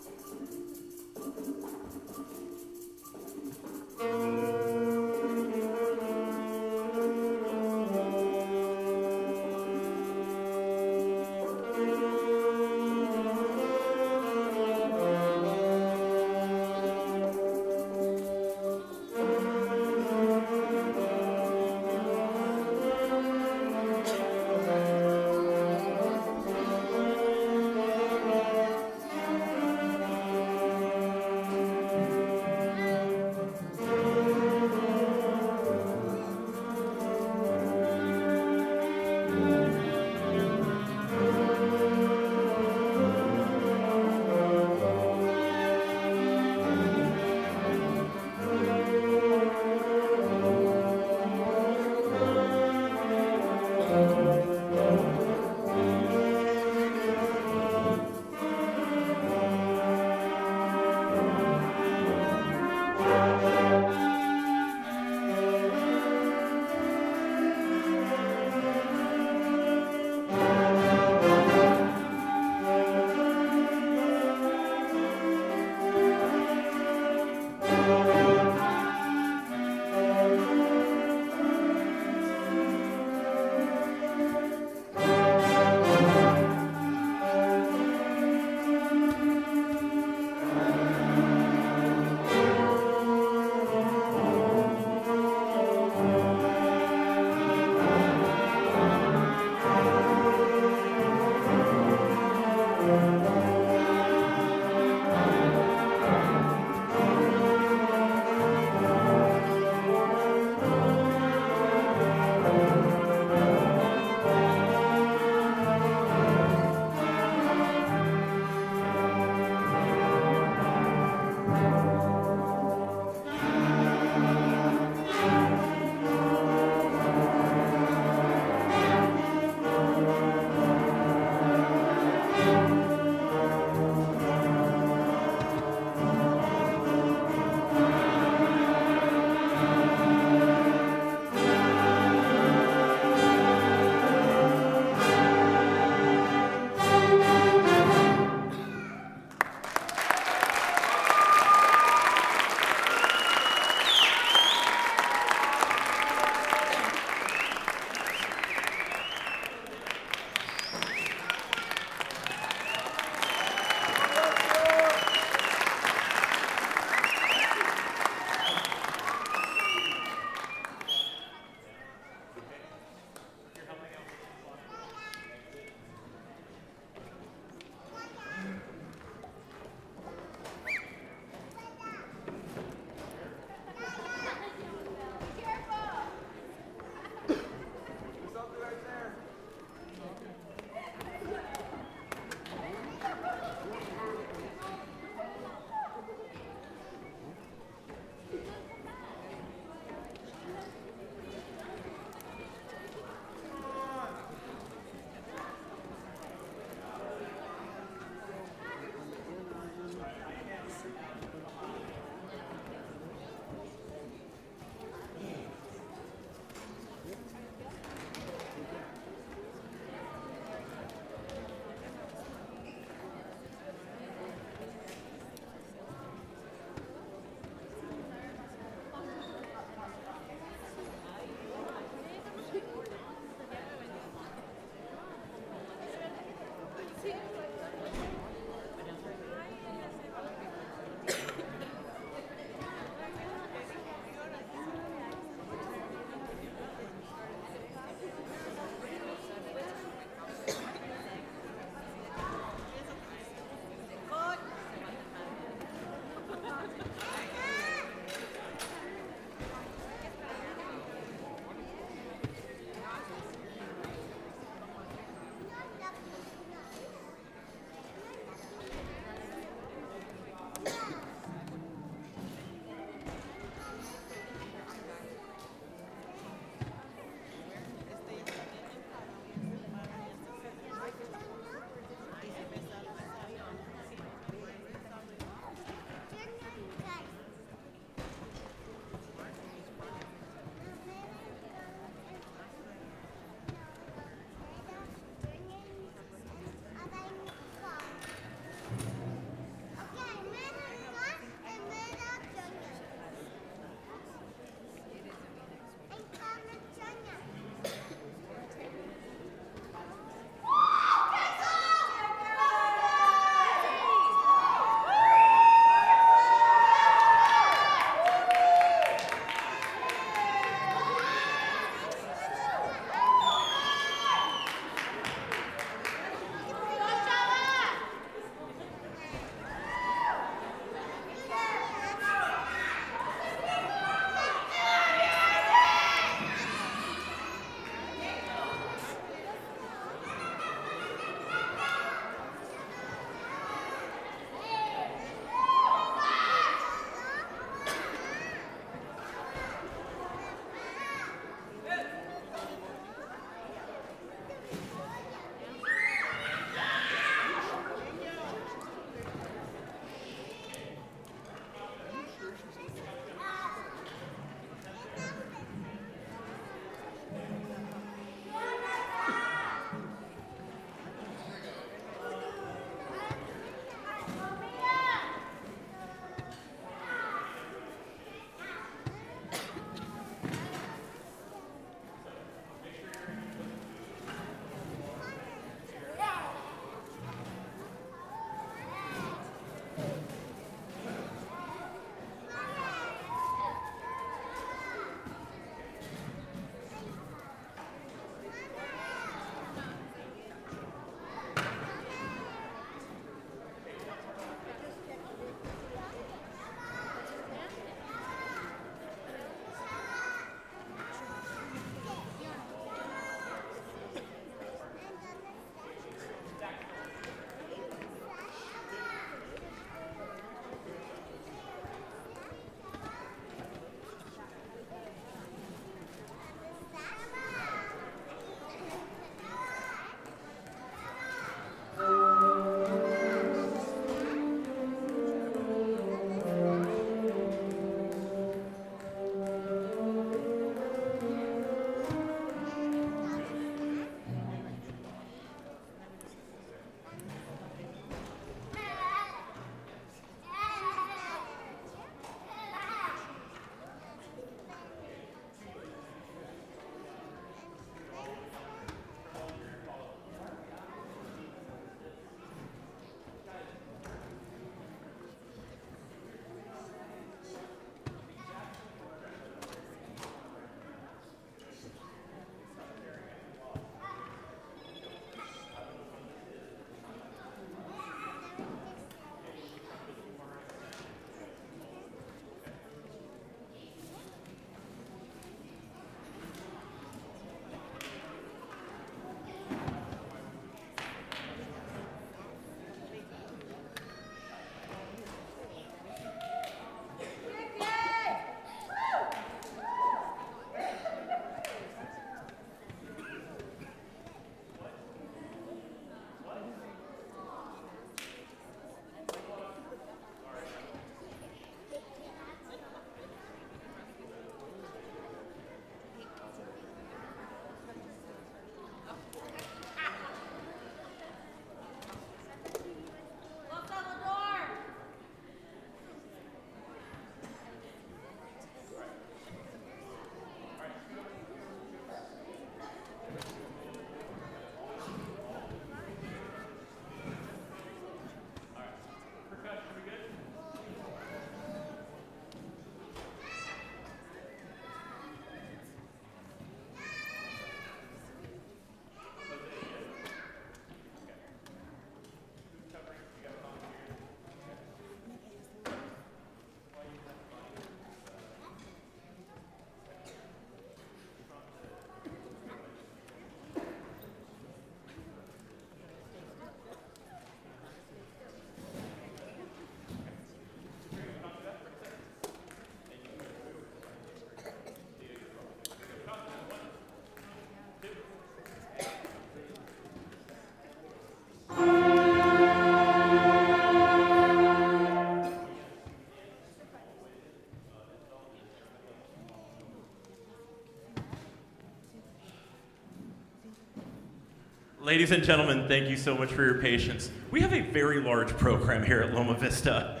Ladies and gentlemen, thank you so much for your patience. We have a very large program here at Loma Vista.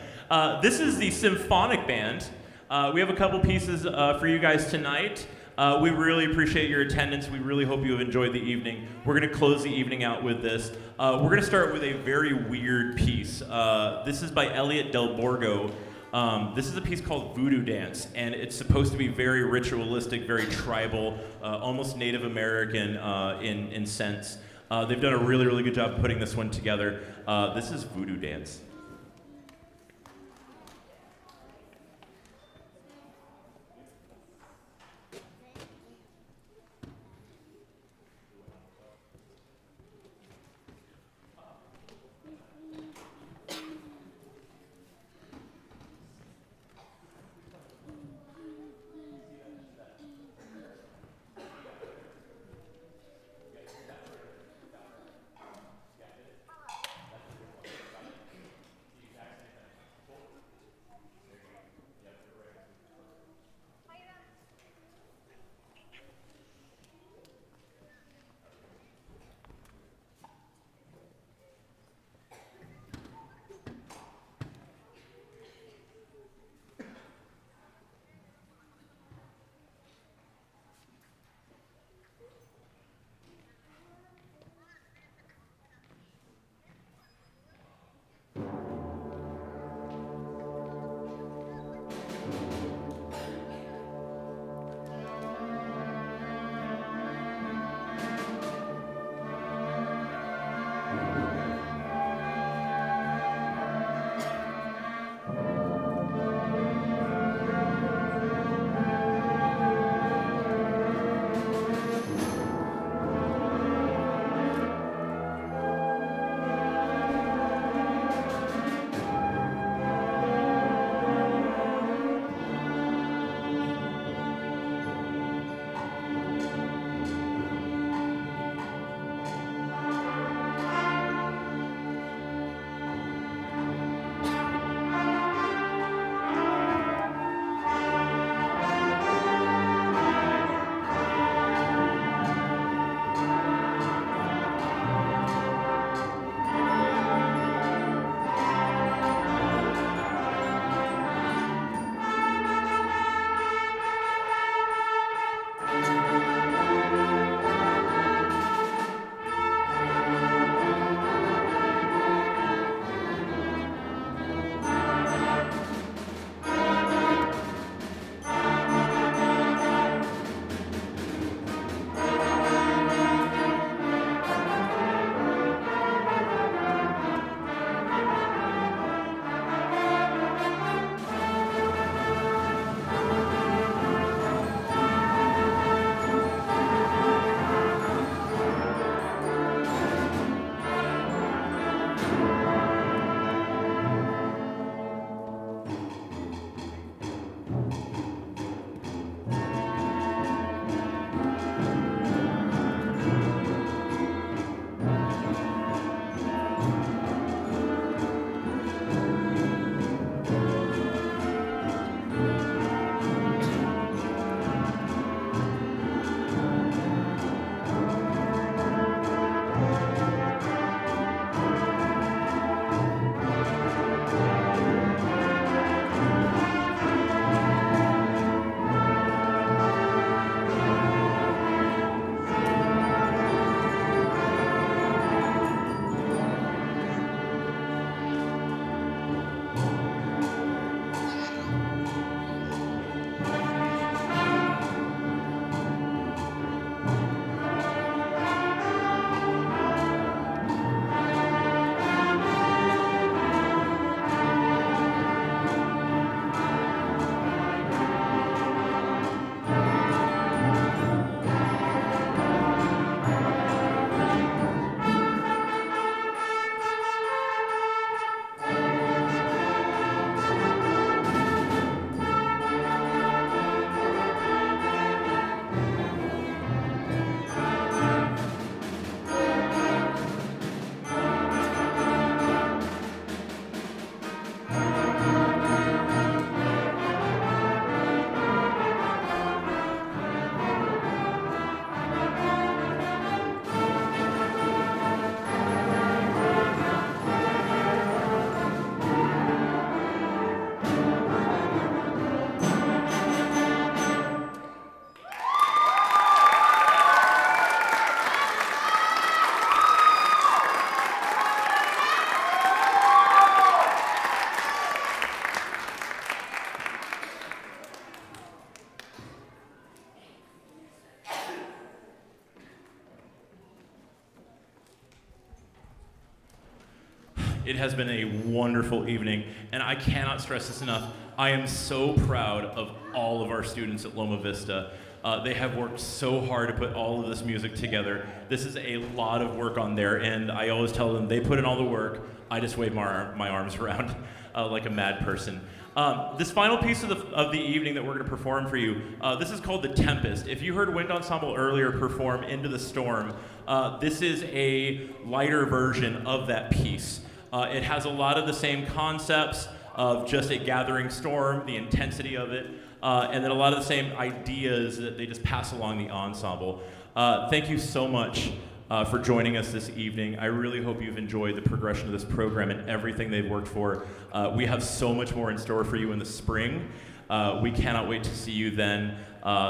This is the Symphonic Band. We have a couple pieces for you guys tonight. We really appreciate your attendance. We really hope you have enjoyed the evening. We're going to close the evening out with this. We're going to start with a very weird piece. This is by Elliot Del Borgo. This is a piece called Voodoo Dance, and it's supposed to be very ritualistic, very tribal, almost Native American in sense. They've done a really, really good job putting this one together. This is Voodoo Dance. It has been a wonderful evening, and I cannot stress this enough. I am so proud of all of our students at Loma Vista. They have worked so hard to put all of this music together. This is a lot of work on their end. I always tell them they put in all the work. I just wave my arms around like a mad person. This final piece of the evening that we're going to perform for you, this is called The Tempest. If you heard Wind Ensemble earlier perform Into the Storm, this is a lighter version of that piece. It has a lot of the same concepts of just a gathering storm, the intensity of it, and then a lot of the same ideas that they just pass along the ensemble. Thank you so much for joining us this evening. I really hope you've enjoyed the progression of this program and everything they've worked for. We have so much more in store for you in the spring. We cannot wait to see you then.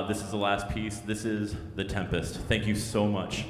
This is the last piece. This is The Tempest. Thank you so much.